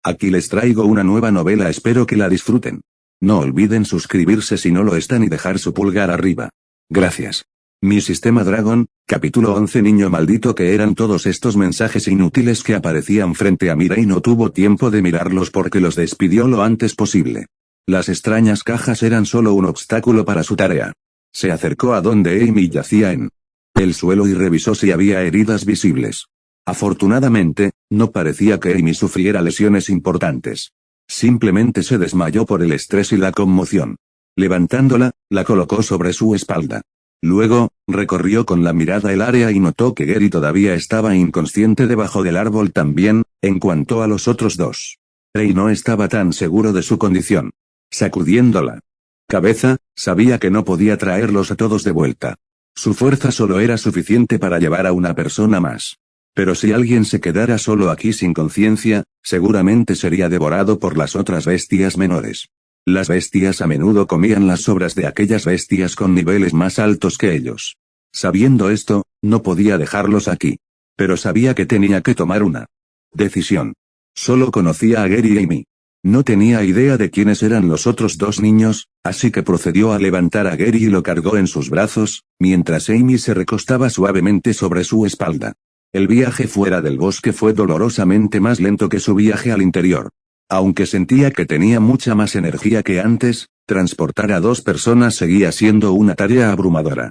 Aquí les traigo una nueva novela, espero que la disfruten. No olviden suscribirse si no lo están y dejar su pulgar arriba. Gracias. Mi sistema Dragon, capítulo 11. Niño maldito, que eran todos estos mensajes inútiles que aparecían frente a Mira y no tuvo tiempo de mirarlos porque los despidió lo antes posible. Las extrañas cajas eran solo un obstáculo para su tarea. Se acercó a donde Amy yacía en el suelo y revisó si había heridas visibles. Afortunadamente, no parecía que Amy sufriera lesiones importantes. Simplemente se desmayó por el estrés y la conmoción. Levantándola, la colocó sobre su espalda. Luego, recorrió con la mirada el área y notó que Gary todavía estaba inconsciente debajo del árbol también. En cuanto a los otros dos, Ray no estaba tan seguro de su condición. Sacudiendo la cabeza, sabía que no podía traerlos a todos de vuelta. Su fuerza solo era suficiente para llevar a una persona más. Pero si alguien se quedara solo aquí sin conciencia, seguramente sería devorado por las otras bestias menores. Las bestias a menudo comían las sobras de aquellas bestias con niveles más altos que ellos. Sabiendo esto, no podía dejarlos aquí. Pero sabía que tenía que tomar una decisión. Solo conocía a Gary y Amy. No tenía idea de quiénes eran los otros dos niños, así que procedió a levantar a Gary y lo cargó en sus brazos, mientras Amy se recostaba suavemente sobre su espalda. El viaje fuera del bosque fue dolorosamente más lento que su viaje al interior. Aunque sentía que tenía mucha más energía que antes, transportar a dos personas seguía siendo una tarea abrumadora.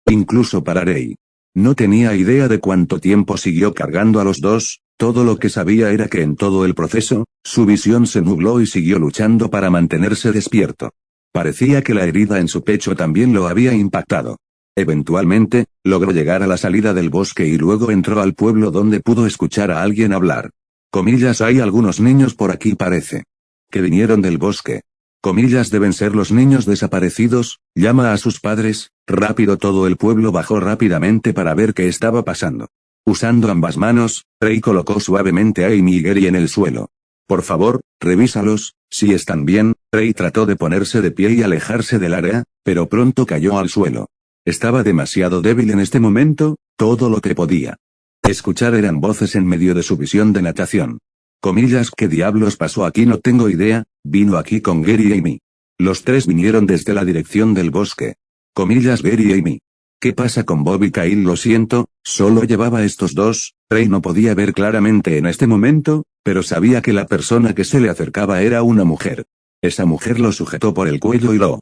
Incluso para Ray. No tenía idea de cuánto tiempo siguió cargando a los dos, todo lo que sabía era que en todo el proceso, su visión se nubló y siguió luchando para mantenerse despierto. Parecía que la herida en su pecho también lo había impactado. Eventualmente, logró llegar a la salida del bosque y luego entró al pueblo donde pudo escuchar a alguien hablar. Comillas, hay algunos niños por aquí, parece que vinieron del bosque. Comillas, deben ser los niños desaparecidos. Llama a sus padres. Rápido, todo el pueblo bajó rápidamente para ver qué estaba pasando. Usando ambas manos, Ray colocó suavemente a Amy y Gary en el suelo. Por favor, revísalos, si están bien. Ray trató de ponerse de pie y alejarse del área, pero pronto cayó al suelo. Estaba demasiado débil en este momento. Todo lo que podía escuchar eran voces en medio de su visión de natación. Comillas, ¿qué diablos pasó aquí? No tengo idea. Vino aquí con Gary y Amy. Los tres vinieron desde la dirección del bosque. Comillas, Gary y Amy. ¿Qué pasa con Bob y Kyle? Lo siento, solo llevaba estos dos. Ray no podía ver claramente en este momento, pero sabía que la persona que se le acercaba era una mujer. Esa mujer lo sujetó por el cuello y lo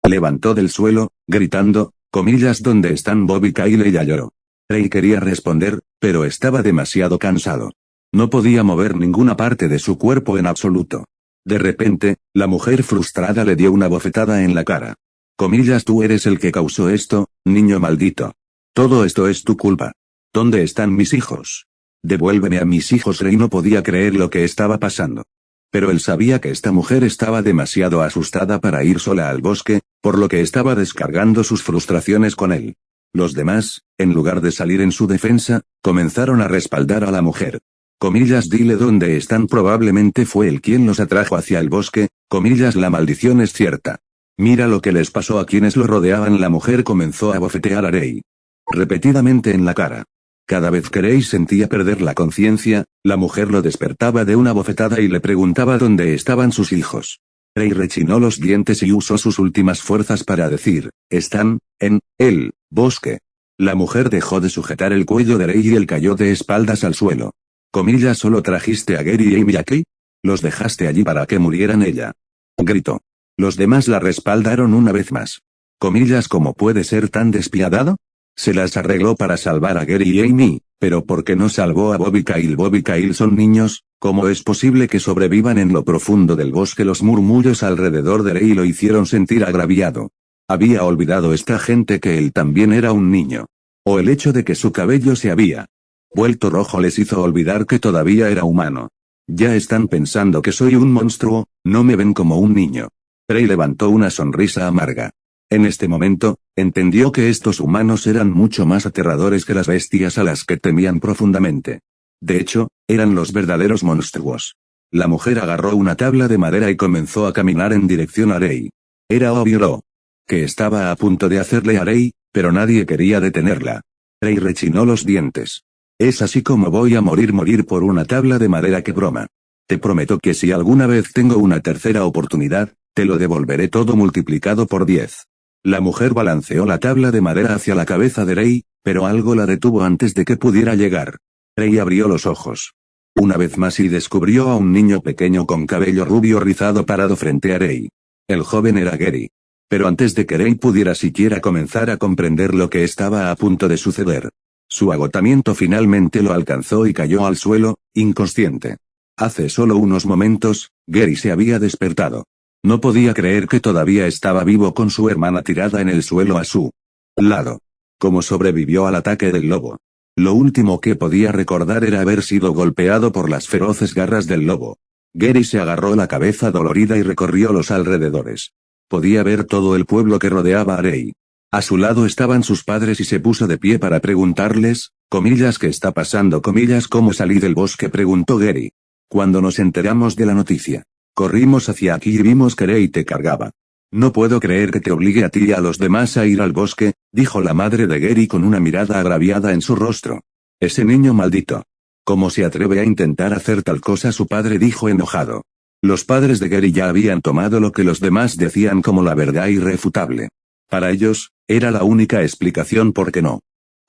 levantó del suelo, gritando, comillas, ¿dónde están Bob y Kyle? Ella lloró. Ray quería responder, pero estaba demasiado cansado. No podía mover ninguna parte de su cuerpo en absoluto. De repente, la mujer frustrada le dio una bofetada en la cara. Comillas, tú eres el que causó esto, niño maldito. Todo esto es tu culpa. ¿Dónde están mis hijos? Devuélveme a mis hijos. Ray no podía creer lo que estaba pasando. Pero él sabía que esta mujer estaba demasiado asustada para ir sola al bosque, por lo que estaba descargando sus frustraciones con él. Los demás, en lugar de salir en su defensa, comenzaron a respaldar a la mujer. Comillas, dile dónde están. Probablemente fue él quien los atrajo hacia el bosque. Comillas, la maldición es cierta. Mira lo que les pasó a quienes lo rodeaban. La mujer comenzó a bofetear a Ray repetidamente en la cara. Cada vez que Ray sentía perder la conciencia, la mujer lo despertaba de una bofetada y le preguntaba dónde estaban sus hijos. Ray rechinó los dientes y usó sus últimas fuerzas para decir, están en el bosque. La mujer dejó de sujetar el cuello de Ray y él cayó de espaldas al suelo. Comillas, ¿solo trajiste a Gary y Amy aquí? ¿Los dejaste allí para que murieran? Ella gritó. Los demás la respaldaron una vez más. Comillas, ¿cómo puede ser tan despiadado? Se las arregló para salvar a Gary y Amy, pero ¿por qué no salvó a Bob y Kyle? Bob y Kyle son niños. ¿Cómo es posible que sobrevivan en lo profundo del bosque? Los murmullos alrededor de Ray lo hicieron sentir agraviado. Había olvidado esta gente que él también era un niño. O el hecho de que su cabello se había vuelto rojo les hizo olvidar que todavía era humano. Ya están pensando que soy un monstruo, no me ven como un niño. Ray levantó una sonrisa amarga. En este momento, entendió que estos humanos eran mucho más aterradores que las bestias a las que temían profundamente. De hecho, eran los verdaderos monstruos. La mujer agarró una tabla de madera y comenzó a caminar en dirección a Ray. Era obvio lo que estaba a punto de hacerle a Ray, pero nadie quería detenerla. Ray rechinó los dientes. Es así como voy a morir por una tabla de madera, que broma. Te prometo que si alguna vez tengo una tercera oportunidad, te lo devolveré todo multiplicado por 10. La mujer balanceó la tabla de madera hacia la cabeza de Rey, pero algo la detuvo antes de que pudiera llegar. Rey abrió los ojos una vez más y descubrió a un niño pequeño con cabello rubio rizado parado frente a Rey. El joven era Gary. Pero antes de que Rey pudiera siquiera comenzar a comprender lo que estaba a punto de suceder, su agotamiento finalmente lo alcanzó y cayó al suelo, inconsciente. Hace solo unos momentos, Gary se había despertado. No podía creer que todavía estaba vivo con su hermana tirada en el suelo a su lado. ¿Cómo sobrevivió al ataque del lobo? Lo último que podía recordar era haber sido golpeado por las feroces garras del lobo. Gary se agarró la cabeza dolorida y recorrió los alrededores. Podía ver todo el pueblo que rodeaba a Rey. A su lado estaban sus padres y se puso de pie para preguntarles, comillas, ¿qué está pasando? Comillas, ¿cómo salí del bosque? Preguntó Gary. Cuando nos enteramos de la noticia, corrimos hacia aquí y vimos que Rey te cargaba. No puedo creer que te obligue a ti y a los demás a ir al bosque, dijo la madre de Gary con una mirada agraviada en su rostro. Ese niño maldito. ¿Cómo se atreve a intentar hacer tal cosa? Su padre dijo enojado. Los padres de Gary ya habían tomado lo que los demás decían como la verdad irrefutable. Para ellos, era la única explicación por qué no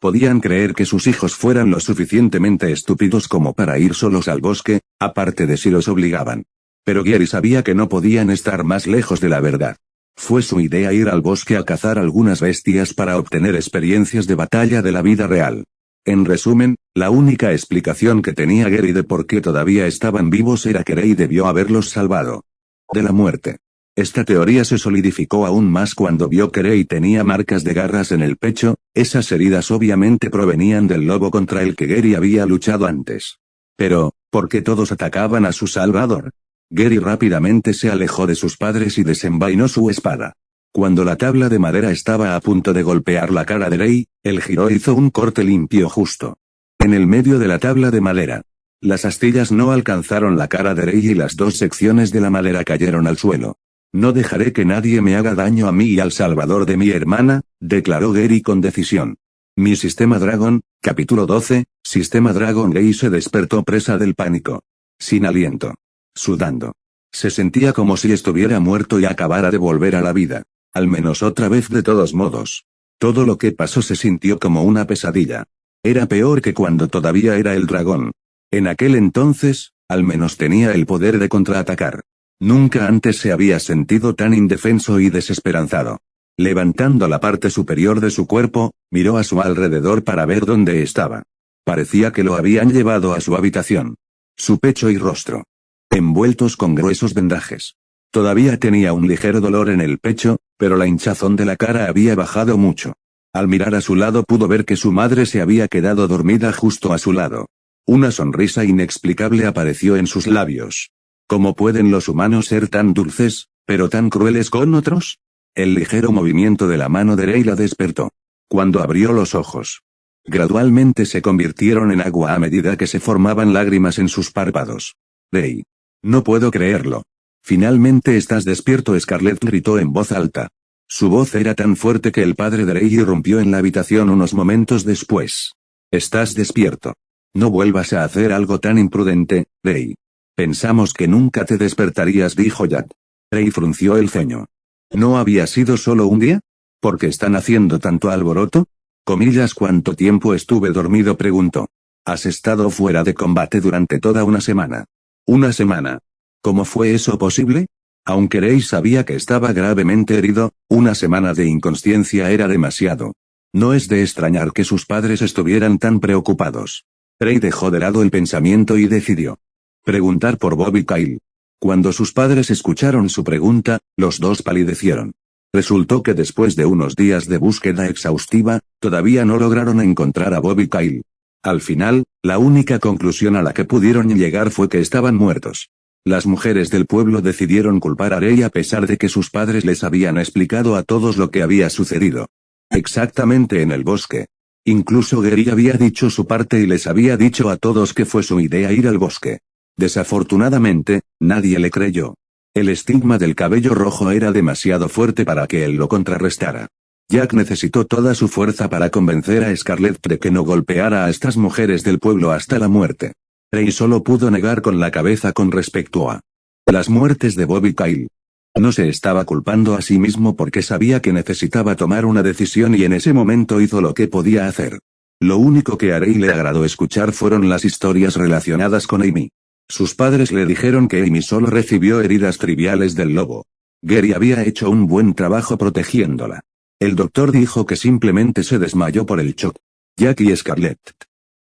podían creer que sus hijos fueran lo suficientemente estúpidos como para ir solos al bosque, aparte de si los obligaban. Pero Gary sabía que no podían estar más lejos de la verdad. Fue su idea ir al bosque a cazar algunas bestias para obtener experiencias de batalla de la vida real. En resumen, la única explicación que tenía Gary de por qué todavía estaban vivos era que Rey debió haberlos salvado de la muerte. Esta teoría se solidificó aún más cuando vio que Rey tenía marcas de garras en el pecho. Esas heridas obviamente provenían del lobo contra el que Gary había luchado antes. Pero, ¿por qué todos atacaban a su salvador? Gary rápidamente se alejó de sus padres y desenvainó su espada. Cuando la tabla de madera estaba a punto de golpear la cara de Rey, él giró e hizo un corte limpio justo en el medio de la tabla de madera. Las astillas no alcanzaron la cara de Rey y las dos secciones de la madera cayeron al suelo. No dejaré que nadie me haga daño a mí y al salvador de mi hermana, declaró Gary con decisión. Mi sistema Dragon, capítulo 12, Sistema Dragon. Gary se despertó presa del pánico. Sin aliento. Sudando. Se sentía como si estuviera muerto y acabara de volver a la vida. Al menos otra vez. De todos modos. Todo lo que pasó se sintió como una pesadilla. Era peor que cuando todavía era el dragón. En aquel entonces, al menos tenía el poder de contraatacar. Nunca antes se había sentido tan indefenso y desesperanzado. Levantando la parte superior de su cuerpo, miró a su alrededor para ver dónde estaba. Parecía que lo habían llevado a su habitación. Su pecho y rostro envueltos con gruesos vendajes. Todavía tenía un ligero dolor en el pecho, pero la hinchazón de la cara había bajado mucho. Al mirar a su lado pudo ver que su madre se había quedado dormida justo a su lado. Una sonrisa inexplicable apareció en sus labios. ¿Cómo pueden los humanos ser tan dulces, pero tan crueles con otros? El ligero movimiento de la mano de Rey la despertó. Cuando abrió los ojos, gradualmente se convirtieron en agua a medida que se formaban lágrimas en sus párpados. Rey. No puedo creerlo. Finalmente estás despierto. Scarlett gritó en voz alta. Su voz era tan fuerte que el padre de Rey irrumpió en la habitación unos momentos después. Estás despierto. No vuelvas a hacer algo tan imprudente, Rey. Pensamos que nunca te despertarías, dijo Jack. Rey frunció el ceño. ¿No había sido solo un día? ¿Por qué están haciendo tanto alboroto? Comillas, ¿cuánto tiempo estuve dormido? Preguntó. Has estado fuera de combate durante toda una semana. ¿Una semana? ¿Cómo fue eso posible? Aunque Rey sabía que estaba gravemente herido, una semana de inconsciencia era demasiado. No es de extrañar que sus padres estuvieran tan preocupados. Rey dejó de lado el pensamiento y decidió preguntar por Bob y Kyle. Cuando sus padres escucharon su pregunta, los dos palidecieron. Resultó que después de unos días de búsqueda exhaustiva, todavía no lograron encontrar a Bob y Kyle. Al final, la única conclusión a la que pudieron llegar fue que estaban muertos. Las mujeres del pueblo decidieron culpar a Rey a pesar de que sus padres les habían explicado a todos lo que había sucedido. Exactamente en el bosque. Incluso Gary había dicho su parte y les había dicho a todos que fue su idea ir al bosque. Desafortunadamente, nadie le creyó. El estigma del cabello rojo era demasiado fuerte para que él lo contrarrestara. Jack necesitó toda su fuerza para convencer a Scarlett de que no golpeara a estas mujeres del pueblo hasta la muerte. Rey solo pudo negar con la cabeza con respecto a las muertes de Bob y Kyle. No se estaba culpando a sí mismo porque sabía que necesitaba tomar una decisión y en ese momento hizo lo que podía hacer. Lo único que a Rey le agradó escuchar fueron las historias relacionadas con Amy. Sus padres le dijeron que Amy solo recibió heridas triviales del lobo. Gary había hecho un buen trabajo protegiéndola. El doctor dijo que simplemente se desmayó por el shock. Jack y Scarlett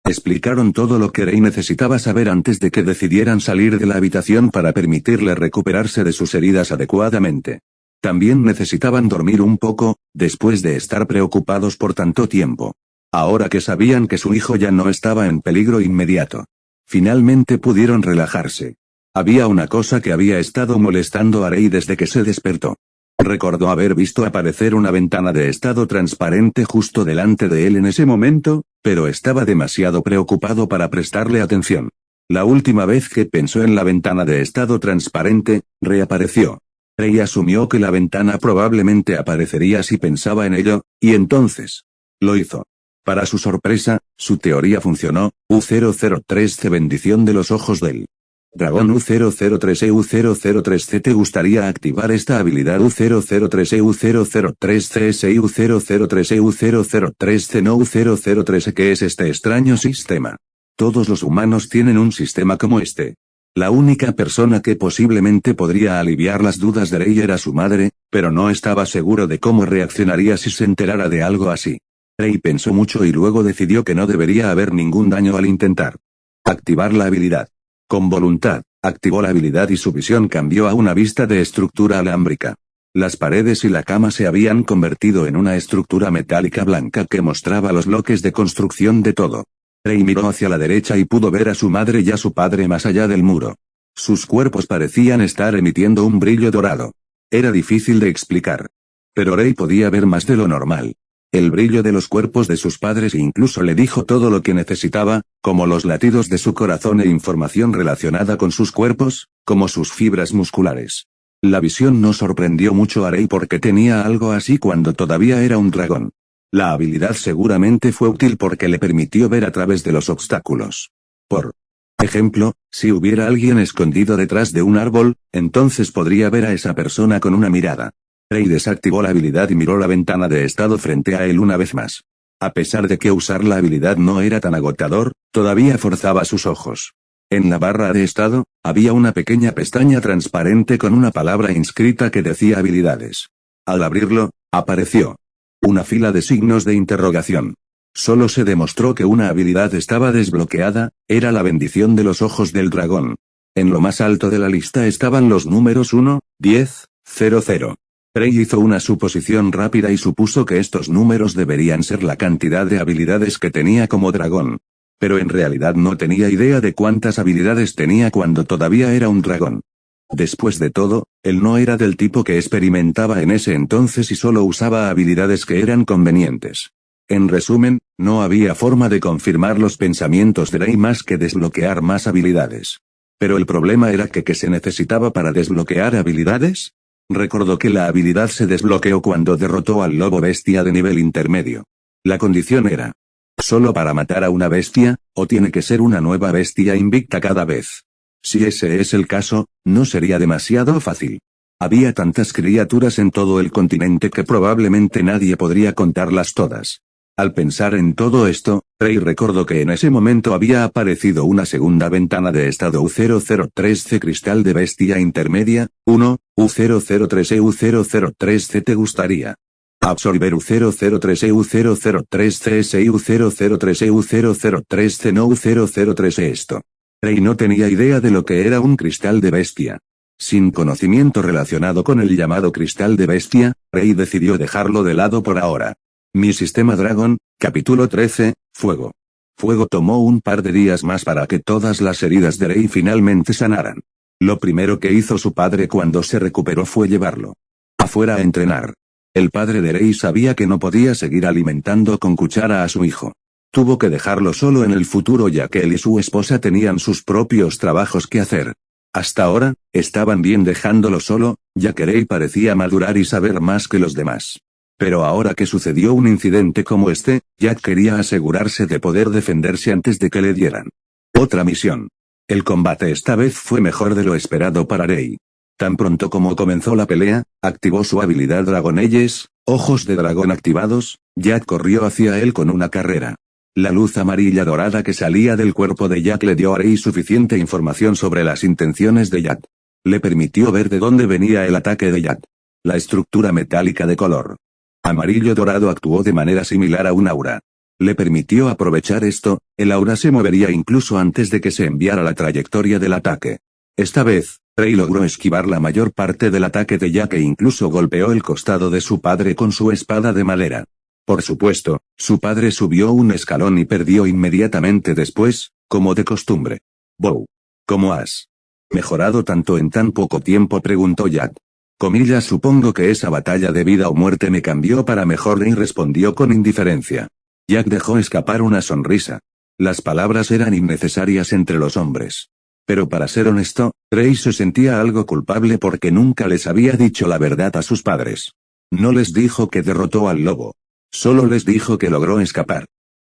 explicaron todo lo que Rey necesitaba saber antes de que decidieran salir de la habitación para permitirle recuperarse de sus heridas adecuadamente. También necesitaban dormir un poco, después de estar preocupados por tanto tiempo. Ahora que sabían que su hijo ya no estaba en peligro inmediato. Finalmente pudieron relajarse. Había una cosa que había estado molestando a Rey desde que se despertó. Recordó haber visto aparecer una ventana de estado transparente justo delante de él en ese momento, pero estaba demasiado preocupado para prestarle atención. La última vez que pensó en la ventana de estado transparente, reapareció. Rey asumió que la ventana probablemente aparecería si pensaba en ello, y entonces lo hizo. Para su sorpresa, su teoría funcionó. U003C bendición de los ojos del dragón U003E U003C. ¿Te gustaría activar esta habilidad U003E U003CS U003E U003C no U003E? ¿Qué es este extraño sistema? Todos los humanos tienen un sistema como este. La única persona que posiblemente podría aliviar las dudas de Rey era su madre, pero no estaba seguro de cómo reaccionaría si se enterara de algo así. Rey pensó mucho y luego decidió que no debería haber ningún daño al intentar activar la habilidad. Con voluntad, activó la habilidad y su visión cambió a una vista de estructura alámbrica. Las paredes y la cama se habían convertido en una estructura metálica blanca que mostraba los bloques de construcción de todo. Rey miró hacia la derecha y pudo ver a su madre y a su padre más allá del muro. Sus cuerpos parecían estar emitiendo un brillo dorado. Era difícil de explicar. Pero Rey podía ver más de lo normal. El brillo de los cuerpos de sus padres incluso le dijo todo lo que necesitaba, como los latidos de su corazón e información relacionada con sus cuerpos, como sus fibras musculares. La visión no sorprendió mucho a Rey porque tenía algo así cuando todavía era un dragón. La habilidad seguramente fue útil porque le permitió ver a través de los obstáculos. Por ejemplo, si hubiera alguien escondido detrás de un árbol, entonces podría ver a esa persona con una mirada. Rey desactivó la habilidad y miró la ventana de estado frente a él una vez más. A pesar de que usar la habilidad no era tan agotador, todavía forzaba sus ojos. En la barra de estado, había una pequeña pestaña transparente con una palabra inscrita que decía habilidades. Al abrirlo, apareció una fila de signos de interrogación. Solo se demostró que una habilidad estaba desbloqueada, era la bendición de los ojos del dragón. En lo más alto de la lista estaban los números 1, 10, 00. Rey hizo una suposición rápida y supuso que estos números deberían ser la cantidad de habilidades que tenía como dragón. Pero en realidad no tenía idea de cuántas habilidades tenía cuando todavía era un dragón. Después de todo, él no era del tipo que experimentaba en ese entonces y solo usaba habilidades que eran convenientes. En resumen, no había forma de confirmar los pensamientos de Rey más que desbloquear más habilidades. Pero el problema era que ¿qué se necesitaba para desbloquear habilidades? Recordó que la habilidad se desbloqueó cuando derrotó al lobo bestia de nivel intermedio. La condición era ¿solo para matar a una bestia, o tiene que ser una nueva bestia invicta cada vez? Si ese es el caso, no sería demasiado fácil. Había tantas criaturas en todo el continente que probablemente nadie podría contarlas todas. Al pensar en todo esto, Rey recordó que en ese momento había aparecido una segunda ventana de estado U003C cristal de bestia intermedia, 1, U003E U003C. ¿Te gustaría absorber U003E U003CS y U003E U003C no U003E? Esto. Rey no tenía idea de lo que era un cristal de bestia. Sin conocimiento relacionado con el llamado cristal de bestia, Rey decidió dejarlo de lado por ahora. Mi sistema Dragon, capítulo 13, Fuego. Fuego tomó un par de días más para que todas las heridas de Rey finalmente sanaran. Lo primero que hizo su padre cuando se recuperó fue llevarlo afuera a entrenar. El padre de Rey sabía que no podía seguir alimentando con cuchara a su hijo. Tuvo que dejarlo solo en el futuro ya que él y su esposa tenían sus propios trabajos que hacer. Hasta ahora, estaban bien dejándolo solo, ya que Rey parecía madurar y saber más que los demás. Pero ahora que sucedió un incidente como este, Jack quería asegurarse de poder defenderse antes de que le dieran Otra misión. El combate esta vez fue mejor de lo esperado para Rey. Tan pronto como comenzó la pelea, activó su habilidad Dragonelles, ojos de dragón activados, Jack corrió hacia él con una carrera. La luz amarilla dorada que salía del cuerpo de Jack le dio a Rey suficiente información sobre las intenciones de Jack. Le permitió ver de dónde venía el ataque de Jack. La estructura metálica de color amarillo dorado actuó de manera similar a un aura. Le permitió aprovechar esto, el aura se movería incluso antes de que se enviara la trayectoria del ataque. Esta vez, Rey logró esquivar la mayor parte del ataque de Jack e incluso golpeó el costado de su padre con su espada de madera. Por supuesto, su padre subió un escalón y perdió inmediatamente después, como de costumbre. «Bow. ¿Cómo has mejorado tanto en tan poco tiempo?», preguntó Jack. «Comillas, supongo que esa batalla de vida o muerte me cambió para mejor», Rey respondió con indiferencia. Jack dejó escapar una sonrisa. Las palabras eran innecesarias entre los hombres. Pero para ser honesto, Rey se sentía algo culpable porque nunca les había dicho la verdad a sus padres. No les dijo que derrotó al lobo. Solo les dijo que logró escapar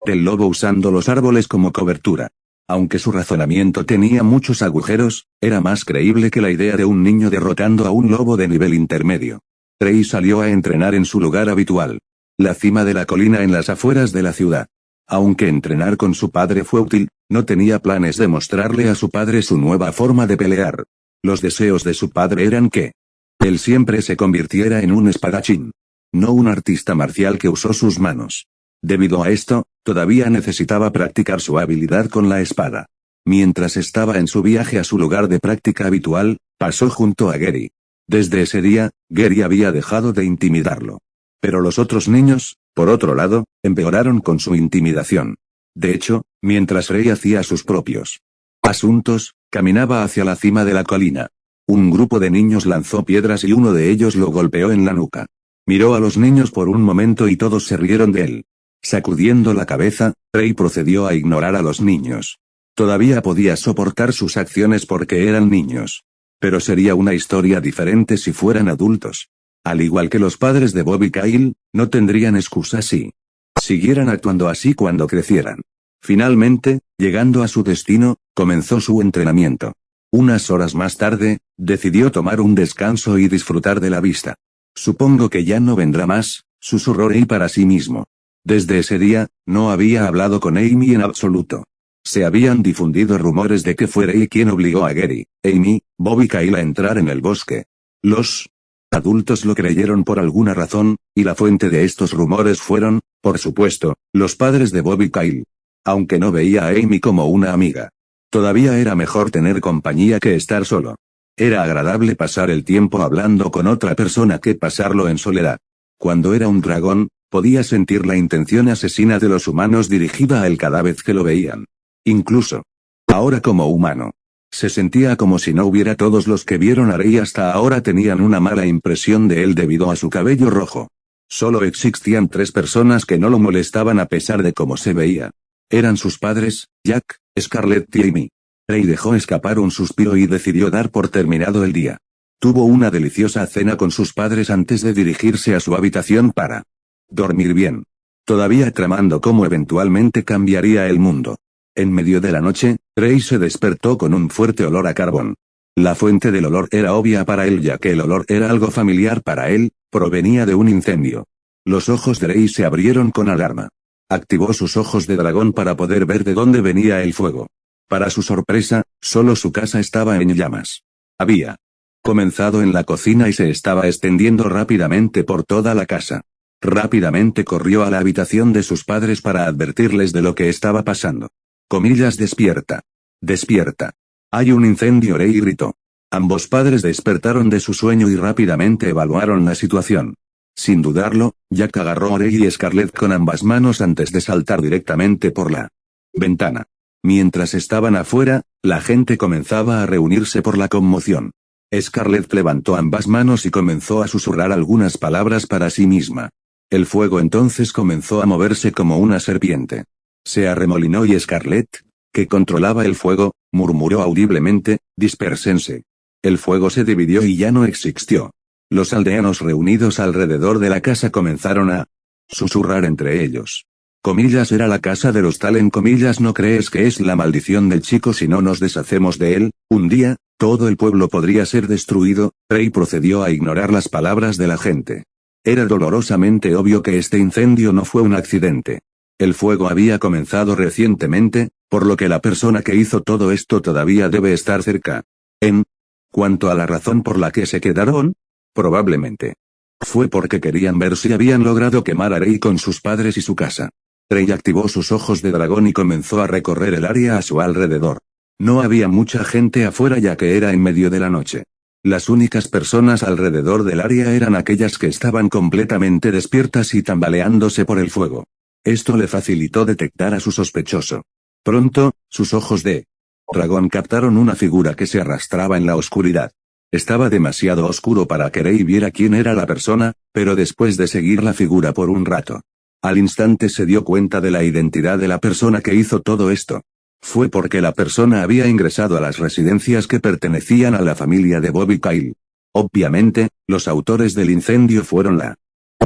del lobo usando los árboles como cobertura. Aunque su razonamiento tenía muchos agujeros, era más creíble que la idea de un niño derrotando a un lobo de nivel intermedio. Rey salió a entrenar en su lugar habitual. La cima de la colina en las afueras de la ciudad. Aunque entrenar con su padre fue útil, no tenía planes de mostrarle a su padre su nueva forma de pelear. Los deseos de su padre eran que él siempre se convirtiera en un espadachín. No un artista marcial que usó sus manos. Debido a esto, todavía necesitaba practicar su habilidad con la espada. Mientras estaba en su viaje a su lugar de práctica habitual, pasó junto a Gary. Desde ese día, Gary había dejado de intimidarlo. Pero los otros niños, por otro lado, empeoraron con su intimidación. De hecho, mientras Rey hacía sus propios asuntos, caminaba hacia la cima de la colina. Un grupo de niños lanzó piedras y uno de ellos lo golpeó en la nuca. Miró a los niños por un momento y todos se rieron de él. Sacudiendo la cabeza, Rey procedió a ignorar a los niños. Todavía podía soportar sus acciones porque eran niños. Pero sería una historia diferente si fueran adultos. Al igual que los padres de Bob y Kyle, no tendrían excusa si siguieran actuando así cuando crecieran. Finalmente, llegando a su destino, comenzó su entrenamiento. Unas horas más tarde, decidió tomar un descanso y disfrutar de la vista. «Supongo que ya no vendrá más», susurró Rey para sí mismo. Desde ese día, no había hablado con Amy en absoluto. Se habían difundido rumores de que fue Rey quien obligó a Gary, Amy, Bob y Kyle a entrar en el bosque. Los adultos lo creyeron por alguna razón, y la fuente de estos rumores fueron, por supuesto, los padres de Bob y Kyle. Aunque no veía a Amy como una amiga. Todavía era mejor tener compañía que estar solo. Era agradable pasar el tiempo hablando con otra persona que pasarlo en soledad. Cuando era un dragón, podía sentir la intención asesina de los humanos dirigida a él cada vez que lo veían. Incluso ahora como humano. Se sentía como si no hubiera. Todos los que vieron a Rey hasta ahora tenían una mala impresión de él debido a su cabello rojo. Solo existían 3 personas que no lo molestaban a pesar de cómo se veía. Eran sus padres, Jack, Scarlett y Amy. Rey dejó escapar un suspiro y decidió dar por terminado el día. Tuvo una deliciosa cena con sus padres antes de dirigirse a su habitación para dormir bien. Todavía tramando cómo eventualmente cambiaría el mundo. En medio de la noche, Rey se despertó con un fuerte olor a carbón. La fuente del olor era obvia para él ya que el olor era algo familiar para él, provenía de un incendio. Los ojos de Rey se abrieron con alarma. Activó sus ojos de dragón para poder ver de dónde venía el fuego. Para su sorpresa, solo su casa estaba en llamas. Había comenzado en la cocina y se estaba extendiendo rápidamente por toda la casa. Rápidamente corrió a la habitación de sus padres para advertirles de lo que estaba pasando. Comillas, despierta. Despierta. Hay un incendio, Rey gritó. Ambos padres despertaron de su sueño y rápidamente evaluaron la situación. Sin dudarlo, Jack agarró a Rey y Scarlett con ambas manos antes de saltar directamente por la ventana. Mientras estaban afuera, la gente comenzaba a reunirse por la conmoción. Scarlett levantó ambas manos y comenzó a susurrar algunas palabras para sí misma. El fuego entonces comenzó a moverse como una serpiente. Se arremolinó y Scarlett, que controlaba el fuego, murmuró audiblemente, «Dispérsense». El fuego se dividió y ya no existió. Los aldeanos reunidos alrededor de la casa comenzaron a susurrar entre ellos. Comillas era la casa de los Talen. Comillas, ¿no crees que es la maldición del chico si no nos deshacemos de él? Un día, todo el pueblo podría ser destruido. Rey procedió a ignorar las palabras de la gente. Era dolorosamente obvio que este incendio no fue un accidente. El fuego había comenzado recientemente, por lo que la persona que hizo todo esto todavía debe estar cerca. En cuanto a la razón por la que se quedaron, probablemente fue porque querían ver si habían logrado quemar a Rey con sus padres y su casa. Rey activó sus ojos de dragón y comenzó a recorrer el área a su alrededor. No había mucha gente afuera ya que era en medio de la noche. Las únicas personas alrededor del área eran aquellas que estaban completamente despiertas y tambaleándose por el fuego. Esto le facilitó detectar a su sospechoso. Pronto, sus ojos de dragón captaron una figura que se arrastraba en la oscuridad. Estaba demasiado oscuro para que Rey viera quién era la persona, pero después de seguir la figura por un rato, al instante se dio cuenta de la identidad de la persona que hizo todo esto. Fue porque la persona había ingresado a las residencias que pertenecían a la familia de Bobby Kyle. Obviamente, los autores del incendio fueron la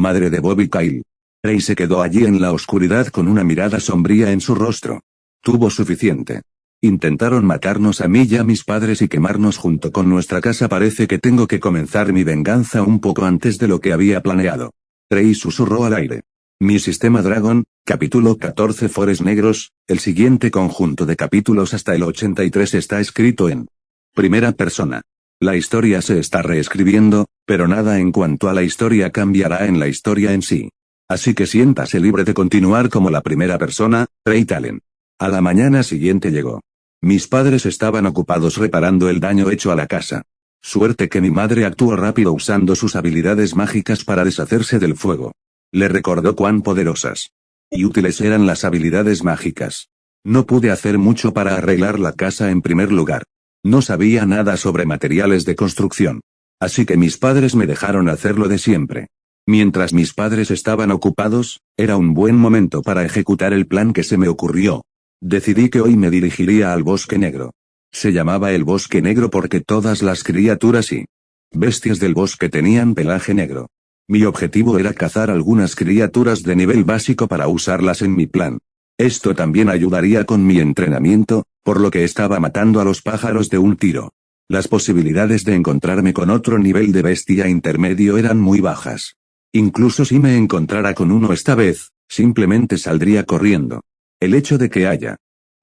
madre de Bobby Kyle. Rey se quedó allí en la oscuridad con una mirada sombría en su rostro. Tuvo suficiente. Intentaron matarnos a mí y a mis padres y quemarnos junto con nuestra casa. Parece que tengo que comenzar mi venganza un poco antes de lo que había planeado. Rey susurró al aire. Mi sistema Dragon, capítulo 14. Forest Negros. El siguiente conjunto de capítulos hasta el 83 está escrito en primera persona. La historia se está reescribiendo, pero nada en cuanto a la historia cambiará en la historia en sí. Así que siéntase libre de continuar como la primera persona, Rey Talen. A la mañana siguiente llegó. Mis padres estaban ocupados reparando el daño hecho a la casa. Suerte que mi madre actuó rápido usando sus habilidades mágicas para deshacerse del fuego. Le recordó cuán poderosas y útiles eran las habilidades mágicas. No pude hacer mucho para arreglar la casa en primer lugar. No sabía nada sobre materiales de construcción. Así que mis padres me dejaron hacer lo de siempre. Mientras mis padres estaban ocupados, era un buen momento para ejecutar el plan que se me ocurrió. Decidí que hoy me dirigiría al Bosque Negro. Se llamaba el Bosque Negro porque todas las criaturas y bestias del bosque tenían pelaje negro. Mi objetivo era cazar algunas criaturas de nivel básico para usarlas en mi plan. Esto también ayudaría con mi entrenamiento, por lo que estaba matando a los pájaros de un tiro. Las posibilidades de encontrarme con otro nivel de bestia intermedio eran muy bajas. Incluso si me encontrara con uno esta vez, simplemente saldría corriendo. El hecho de que haya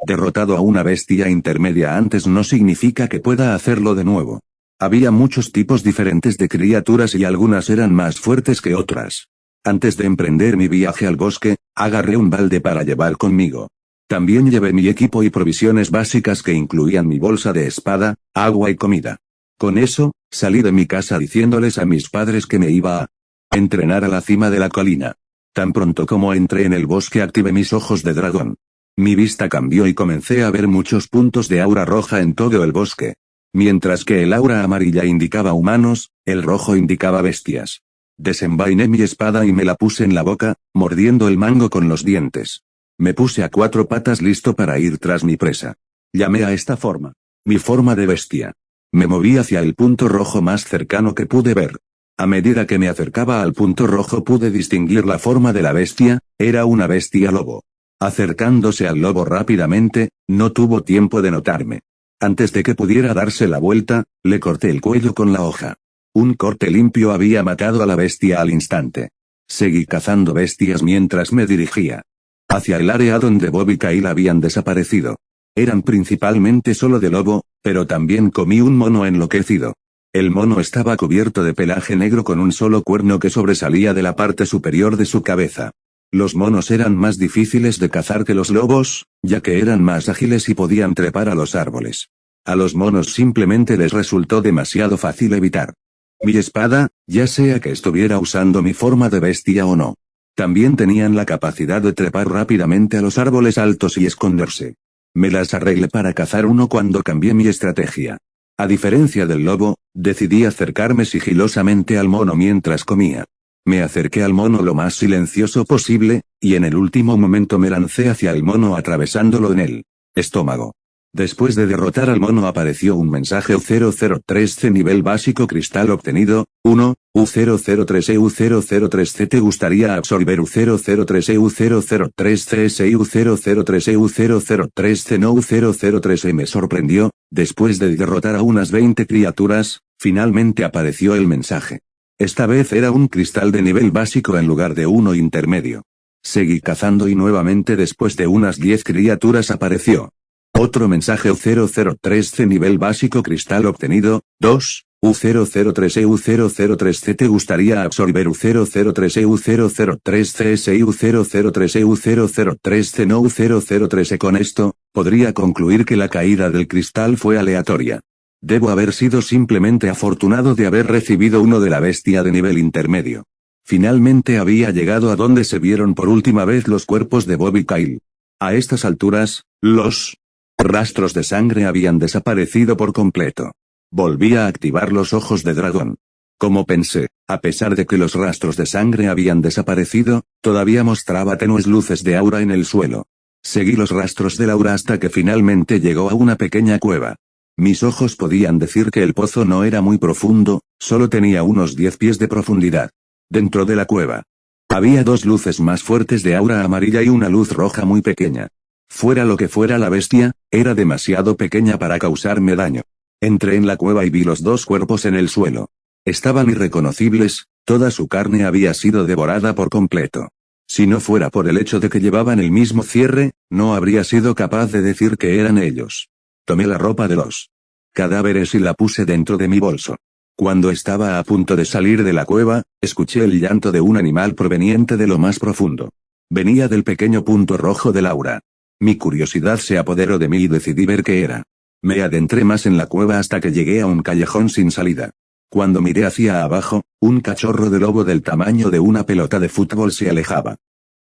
derrotado a una bestia intermedia antes no significa que pueda hacerlo de nuevo. Había muchos tipos diferentes de criaturas y algunas eran más fuertes que otras. Antes de emprender mi viaje al bosque, agarré un balde para llevar conmigo. También llevé mi equipo y provisiones básicas que incluían mi bolsa de espada, agua y comida. Con eso, salí de mi casa diciéndoles a mis padres que me iba a entrenar a la cima de la colina. Tan pronto como entré en el bosque activé mis ojos de dragón. Mi vista cambió y comencé a ver muchos puntos de aura roja en todo el bosque. Mientras que el aura amarilla indicaba humanos, el rojo indicaba bestias. Desenvainé mi espada y me la puse en la boca, mordiendo el mango con los dientes. Me puse a 4 patas listo para ir tras mi presa. Llamé a esta forma mi forma de bestia. Me moví hacia el punto rojo más cercano que pude ver. A medida que me acercaba al punto rojo pude distinguir la forma de la bestia, era una bestia lobo. Acercándose al lobo rápidamente, no tuvo tiempo de notarme. Antes de que pudiera darse la vuelta, le corté el cuello con la hoja. Un corte limpio había matado a la bestia al instante. Seguí cazando bestias mientras me dirigía hacia el área donde Bobby y Kyle habían desaparecido. Eran principalmente solo de lobo, pero también comí un mono enloquecido. El mono estaba cubierto de pelaje negro con un solo cuerno que sobresalía de la parte superior de su cabeza. Los monos eran más difíciles de cazar que los lobos, ya que eran más ágiles y podían trepar a los árboles. A los monos simplemente les resultó demasiado fácil evitar mi espada, ya sea que estuviera usando mi forma de bestia o no. También tenían la capacidad de trepar rápidamente a los árboles altos y esconderse. Me las arreglé para cazar uno cuando cambié mi estrategia. A diferencia del lobo, decidí acercarme sigilosamente al mono mientras comía. Me acerqué al mono lo más silencioso posible, y en el último momento me lancé hacia el mono atravesándolo en el estómago. Después de derrotar al mono apareció un mensaje U003C nivel básico cristal obtenido, 1, U003E U003C te gustaría absorber U003E U003CS U003E U003C no U003E me sorprendió, después de derrotar a unas 20 criaturas, finalmente apareció el mensaje. Esta vez era un cristal de nivel básico en lugar de uno intermedio. Seguí cazando y nuevamente después de unas 10 criaturas apareció otro mensaje U003C nivel básico cristal obtenido, 2, U003E U003C te gustaría absorber U003E U003CS U003E U003C no U003E con esto, podría concluir que la caída del cristal fue aleatoria. Debo haber sido simplemente afortunado de haber recibido uno de la bestia de nivel intermedio. Finalmente había llegado a donde se vieron por última vez los cuerpos de Bob y Kyle. A estas alturas, los rastros de sangre habían desaparecido por completo. Volví a activar los ojos de dragón. Como pensé, a pesar de que los rastros de sangre habían desaparecido, todavía mostraba tenues luces de aura en el suelo. Seguí los rastros del aura hasta que finalmente llegó a una pequeña cueva. Mis ojos podían decir que el pozo no era muy profundo, solo tenía unos 10 pies de profundidad. Dentro de la cueva había dos luces más fuertes de aura amarilla y una luz roja muy pequeña. Fuera lo que fuera la bestia, era demasiado pequeña para causarme daño. Entré en la cueva y vi los dos cuerpos en el suelo. Estaban irreconocibles, toda su carne había sido devorada por completo. Si no fuera por el hecho de que llevaban el mismo cierre, no habría sido capaz de decir que eran ellos. Tomé la ropa de los cadáveres y la puse dentro de mi bolso. Cuando estaba a punto de salir de la cueva, escuché el llanto de un animal proveniente de lo más profundo. Venía del pequeño punto rojo del aura. Mi curiosidad se apoderó de mí y decidí ver qué era. Me adentré más en la cueva hasta que llegué a un callejón sin salida. Cuando miré hacia abajo, un cachorro de lobo del tamaño de una pelota de fútbol se alejaba,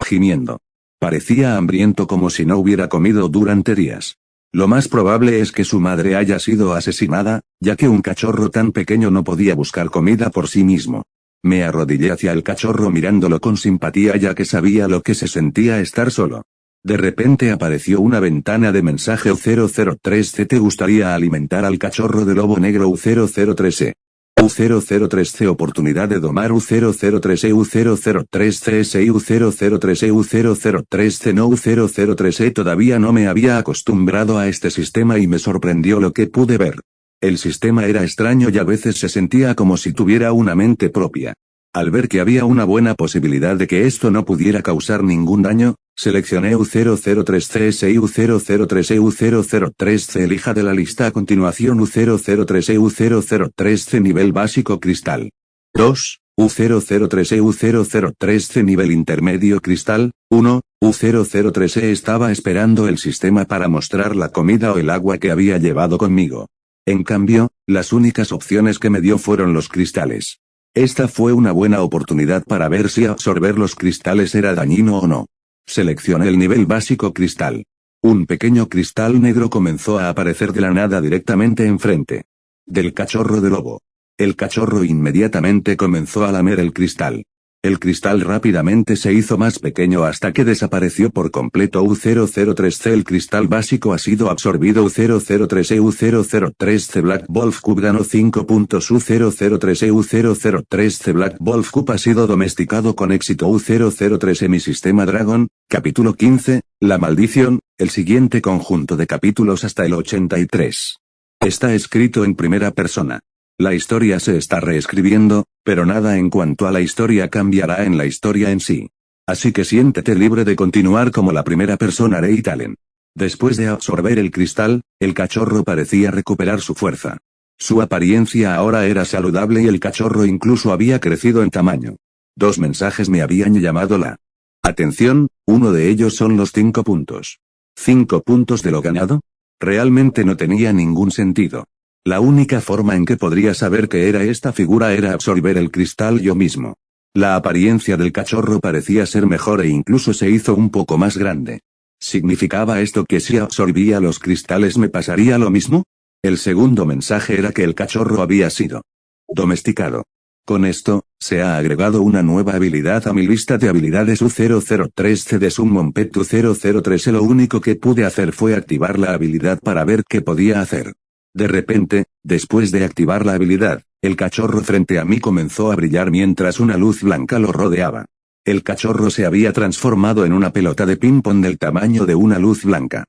gimiendo. Parecía hambriento como si no hubiera comido durante días. Lo más probable es que su madre haya sido asesinada, ya que un cachorro tan pequeño no podía buscar comida por sí mismo. Me arrodillé hacia el cachorro mirándolo con simpatía ya que sabía lo que se sentía estar solo. De repente apareció una ventana de mensaje U003C te gustaría alimentar al cachorro de lobo negro U003E. U003C oportunidad de domar U003E U003CS U003E U003C no U003E todavía no me había acostumbrado a este sistema y me sorprendió lo que pude ver. El sistema era extraño y a veces se sentía como si tuviera una mente propia. Al ver que había una buena posibilidad de que esto no pudiera causar ningún daño, seleccioné U003CS y U003E U003C elija de la lista a continuación U003E U003C nivel básico cristal. 2. U003E U003C nivel intermedio cristal. 1. U003E estaba esperando el sistema para mostrar la comida o el agua que había llevado conmigo. En cambio, las únicas opciones que me dio fueron los cristales. Esta fue una buena oportunidad para ver si absorber los cristales era dañino o no. Seleccioné el nivel básico cristal. Un pequeño cristal negro comenzó a aparecer de la nada directamente enfrente del cachorro de lobo. El cachorro inmediatamente comenzó a lamer el cristal. El cristal rápidamente se hizo más pequeño hasta que desapareció por completo U003C. El cristal básico ha sido absorbido U003E U003C Black Wolf Cub ganó 5 puntos U003E U003C Black Wolf Cub ha sido domesticado con éxito U003E Mi sistema Dragon, capítulo 15, La maldición, el siguiente conjunto de capítulos hasta el 83. Está escrito en primera persona. La historia se está reescribiendo, pero nada en cuanto a la historia cambiará en la historia en sí. Así que siéntete libre de continuar como la primera persona Ray Allen. Después de absorber el cristal, el cachorro parecía recuperar su fuerza. Su apariencia ahora era saludable y el cachorro incluso había crecido en tamaño. Dos mensajes me habían llamado la atención, uno de ellos son los 5 puntos. ¿5 puntos de lo ganado? Realmente no tenía ningún sentido. La única forma en que podría saber que era esta figura era absorber el cristal yo mismo. La apariencia del cachorro parecía ser mejor e incluso se hizo un poco más grande. ¿Significaba esto que si absorbía los cristales me pasaría lo mismo? El segundo mensaje era que el cachorro había sido domesticado. Con esto, se ha agregado una nueva habilidad a mi lista de habilidades U003C de Summon Pet U003. Lo único que pude hacer fue activar la habilidad para ver qué podía hacer. De repente, después de activar la habilidad, el cachorro frente a mí comenzó a brillar mientras una luz blanca lo rodeaba. El cachorro se había transformado en una pelota de ping-pong del tamaño de una luz blanca,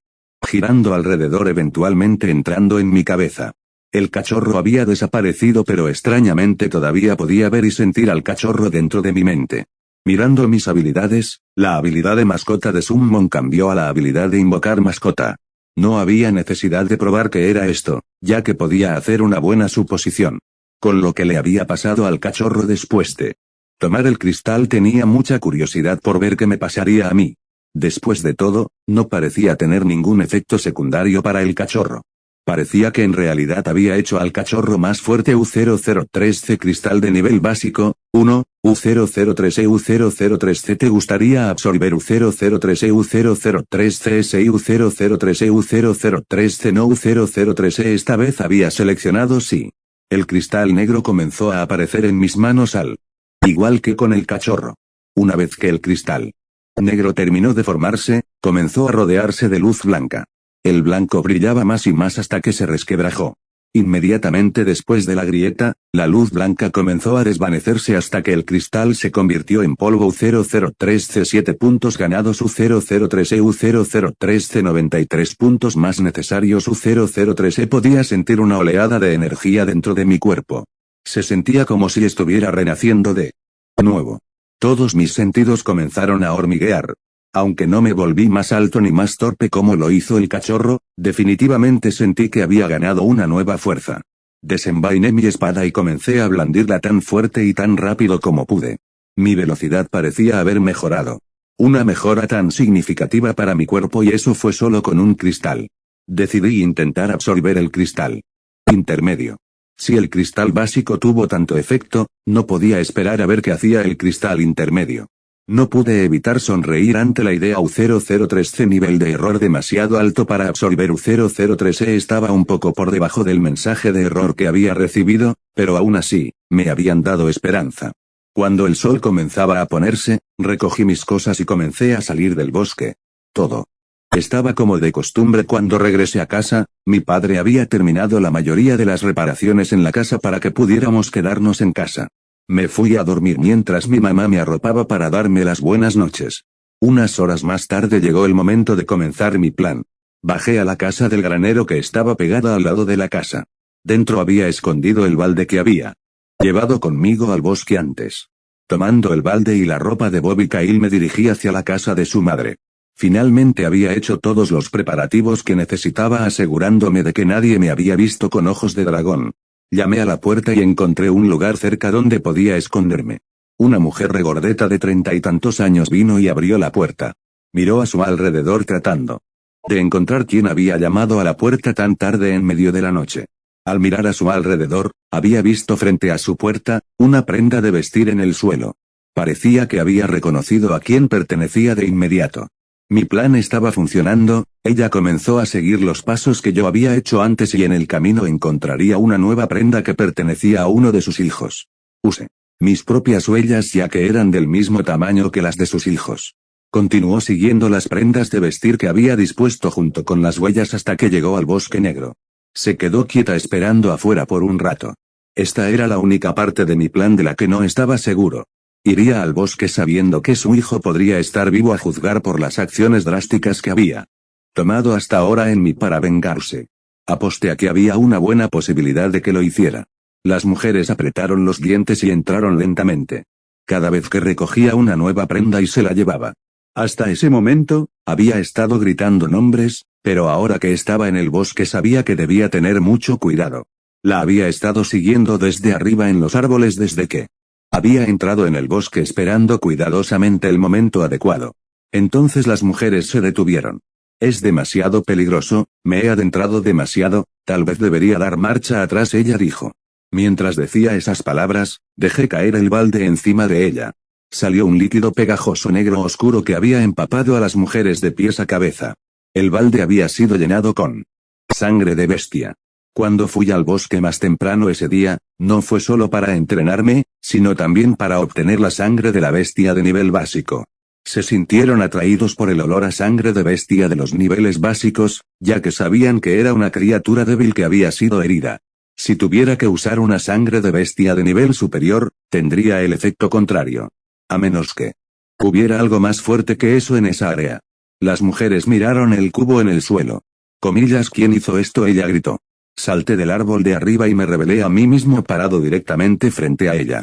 girando alrededor, eventualmente entrando en mi cabeza. El cachorro había desaparecido, pero extrañamente todavía podía ver y sentir al cachorro dentro de mi mente. Mirando mis habilidades, la habilidad de mascota de Summon cambió a la habilidad de invocar mascota. No había necesidad de probar qué era esto, ya que podía hacer una buena suposición. Con lo que le había pasado al cachorro después de tomar el cristal, tenía mucha curiosidad por ver qué me pasaría a mí. Después de todo, no parecía tener ningún efecto secundario para el cachorro. Parecía que en realidad había hecho al cachorro más fuerte. U003C cristal de nivel básico, 1, U003E U003C. ¿Te gustaría absorber U003E U003CS y U003E U003C? No, U003E esta vez había seleccionado sí. El cristal negro comenzó a aparecer en mis manos igual que con el cachorro. Una vez que el cristal negro terminó de formarse, comenzó a rodearse de luz blanca. El blanco brillaba más y más hasta que se resquebrajó. Inmediatamente después de la grieta, la luz blanca comenzó a desvanecerse hasta que el cristal se convirtió en polvo. U003C 7 puntos ganados. U003E U003C 93 puntos más necesarios. U003E podía sentir una oleada de energía dentro de mi cuerpo. Se sentía como si estuviera renaciendo de nuevo. Todos mis sentidos comenzaron a hormiguear. Aunque no me volví más alto ni más torpe como lo hizo el cachorro, definitivamente sentí que había ganado una nueva fuerza. Desenvainé mi espada y comencé a blandirla tan fuerte y tan rápido como pude. Mi velocidad parecía haber mejorado. Una mejora tan significativa para mi cuerpo, y eso fue solo con un cristal. Decidí intentar absorber el cristal intermedio. Si el cristal básico tuvo tanto efecto, no podía esperar a ver qué hacía el cristal intermedio. No pude evitar sonreír ante la idea. U003C nivel de error demasiado alto para absorber. U003E estaba un poco por debajo del mensaje de error que había recibido, pero aún así, me habían dado esperanza. Cuando el sol comenzaba a ponerse, recogí mis cosas y comencé a salir del bosque. Todo estaba como de costumbre. Cuando regresé a casa, mi padre había terminado la mayoría de las reparaciones en la casa para que pudiéramos quedarnos en casa. Me fui a dormir mientras mi mamá me arropaba para darme las buenas noches. Unas horas más tarde llegó el momento de comenzar mi plan. Bajé a la casa del granero que estaba pegada al lado de la casa. Dentro había escondido el balde que había llevado conmigo al bosque antes. Tomando el balde y la ropa de Bob y Kyle, me dirigí hacia la casa de su madre. Finalmente había hecho todos los preparativos que necesitaba, asegurándome de que nadie me había visto con ojos de dragón. Llamé a la puerta y encontré un lugar cerca donde podía esconderme. Una mujer regordeta de 30 y tantos años vino y abrió la puerta. Miró a su alrededor tratando de encontrar quién había llamado a la puerta tan tarde en medio de la noche. Al mirar a su alrededor, había visto frente a su puerta una prenda de vestir en el suelo. Parecía que había reconocido a quién pertenecía de inmediato. Mi plan estaba funcionando. Ella comenzó a seguir los pasos que yo había hecho antes y en el camino encontraría una nueva prenda que pertenecía a uno de sus hijos. Usé mis propias huellas ya que eran del mismo tamaño que las de sus hijos. Continuó siguiendo las prendas de vestir que había dispuesto junto con las huellas hasta que llegó al bosque negro. Se quedó quieta esperando afuera por un rato. Esta era la única parte de mi plan de la que no estaba seguro. Iría al bosque sabiendo que su hijo podría estar vivo, a juzgar por las acciones drásticas que había tomado hasta ahora en mí para vengarse. Aposté a que había una buena posibilidad de que lo hiciera. Las mujeres apretaron los dientes y entraron lentamente. Cada vez que recogía una nueva prenda y se la llevaba. Hasta ese momento, había estado gritando nombres, pero ahora que estaba en el bosque sabía que debía tener mucho cuidado. La había estado siguiendo desde arriba en los árboles desde que había entrado en el bosque, esperando cuidadosamente el momento adecuado. Entonces las mujeres se detuvieron. Es demasiado peligroso, me he adentrado demasiado, tal vez debería dar marcha atrás, ella dijo. Mientras decía esas palabras, dejé caer el balde encima de ella. Salió un líquido pegajoso negro oscuro que había empapado a las mujeres de pies a cabeza. El balde había sido llenado con sangre de bestia. Cuando fui al bosque más temprano ese día, no fue solo para entrenarme, sino también para obtener la sangre de la bestia de nivel básico. Se sintieron atraídos por el olor a sangre de bestia de los niveles básicos, ya que sabían que era una criatura débil que había sido herida. Si tuviera que usar una sangre de bestia de nivel superior, tendría el efecto contrario. A menos que hubiera algo más fuerte que eso en esa área. Las mujeres miraron el cubo en el suelo. Comillas, ¿quién hizo esto? Ella gritó. Salté del árbol de arriba y me revelé a mí mismo parado directamente frente a ella.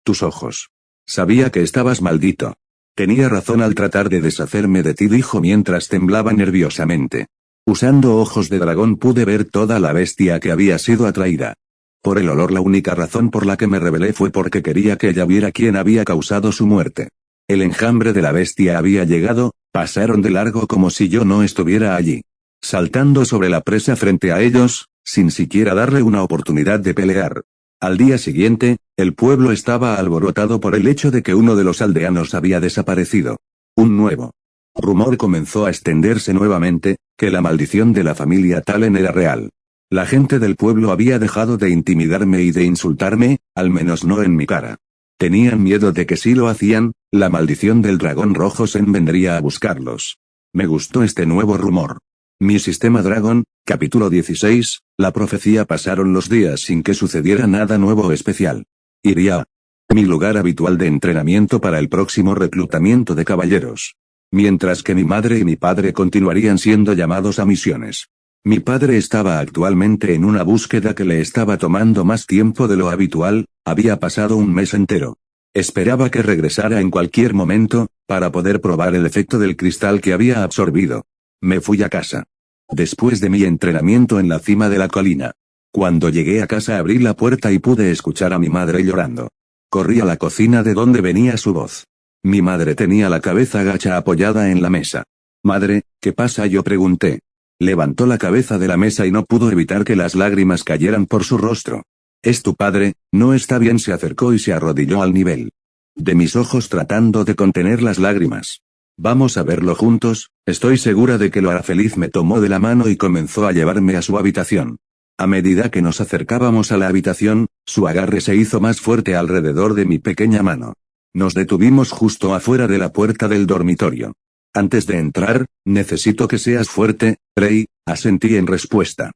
Tus ojos. Sabía que estabas maldito. Tenía razón al tratar de deshacerme de ti, dijo mientras temblaba nerviosamente. Usando ojos de dragón pude ver toda la bestia que había sido atraída. Por el olor, la única razón por la que me rebelé fue porque quería que ella viera quién había causado su muerte. El enjambre de la bestia había llegado, pasaron de largo como si yo no estuviera allí. Saltando sobre la presa frente a ellos, sin siquiera darle una oportunidad de pelear. Al día siguiente, el pueblo estaba alborotado por el hecho de que uno de los aldeanos había desaparecido. Un nuevo rumor comenzó a extenderse nuevamente, que la maldición de la familia Talen era real. La gente del pueblo había dejado de intimidarme y de insultarme, al menos no en mi cara. Tenían miedo de que si lo hacían, la maldición del dragón rojo Zen vendría a buscarlos. Me gustó este nuevo rumor. Mi sistema Dragon, capítulo 16, la profecía. Pasaron los días sin que sucediera nada nuevo o especial. Iría a mi lugar habitual de entrenamiento para el próximo reclutamiento de caballeros. Mientras que mi madre y mi padre continuarían siendo llamados a misiones. Mi padre estaba actualmente en una búsqueda que le estaba tomando más tiempo de lo habitual, había pasado un mes entero. Esperaba que regresara en cualquier momento, para poder probar el efecto del cristal que había absorbido. Me fui a casa. Después de mi entrenamiento en la cima de la colina. Cuando llegué a casa abrí la puerta y pude escuchar a mi madre llorando. Corrí a la cocina de donde venía su voz. Mi madre tenía la cabeza gacha apoyada en la mesa. Madre, ¿qué pasa? Yo pregunté. Levantó la cabeza de la mesa y no pudo evitar que las lágrimas cayeran por su rostro. ¿Es tu padre? No está bien. Se acercó y se arrodilló al nivel de mis ojos tratando de contener las lágrimas. Vamos a verlo juntos, estoy segura de que lo hará feliz. Me tomó de la mano y comenzó a llevarme a su habitación. A medida que nos acercábamos a la habitación, su agarre se hizo más fuerte alrededor de mi pequeña mano. Nos detuvimos justo afuera de la puerta del dormitorio. Antes de entrar, necesito que seas fuerte, Rey, asentí en respuesta.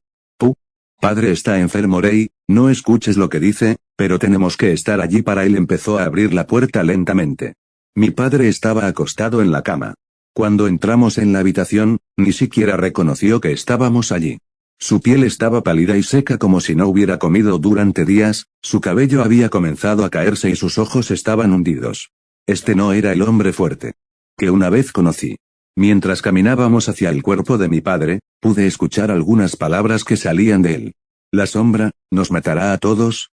Padre está enfermo, Rey, no escuches lo que dice, pero tenemos que estar allí para él. Empezó a abrir la puerta lentamente. Mi padre estaba acostado en la cama. Cuando entramos en la habitación, ni siquiera reconoció que estábamos allí. Su piel estaba pálida y seca como si no hubiera comido durante días, su cabello había comenzado a caerse y sus ojos estaban hundidos. Este no era el hombre fuerte que una vez conocí. Mientras caminábamos hacia el cuerpo de mi padre, pude escuchar algunas palabras que salían de él. La sombra, nos matará a todos,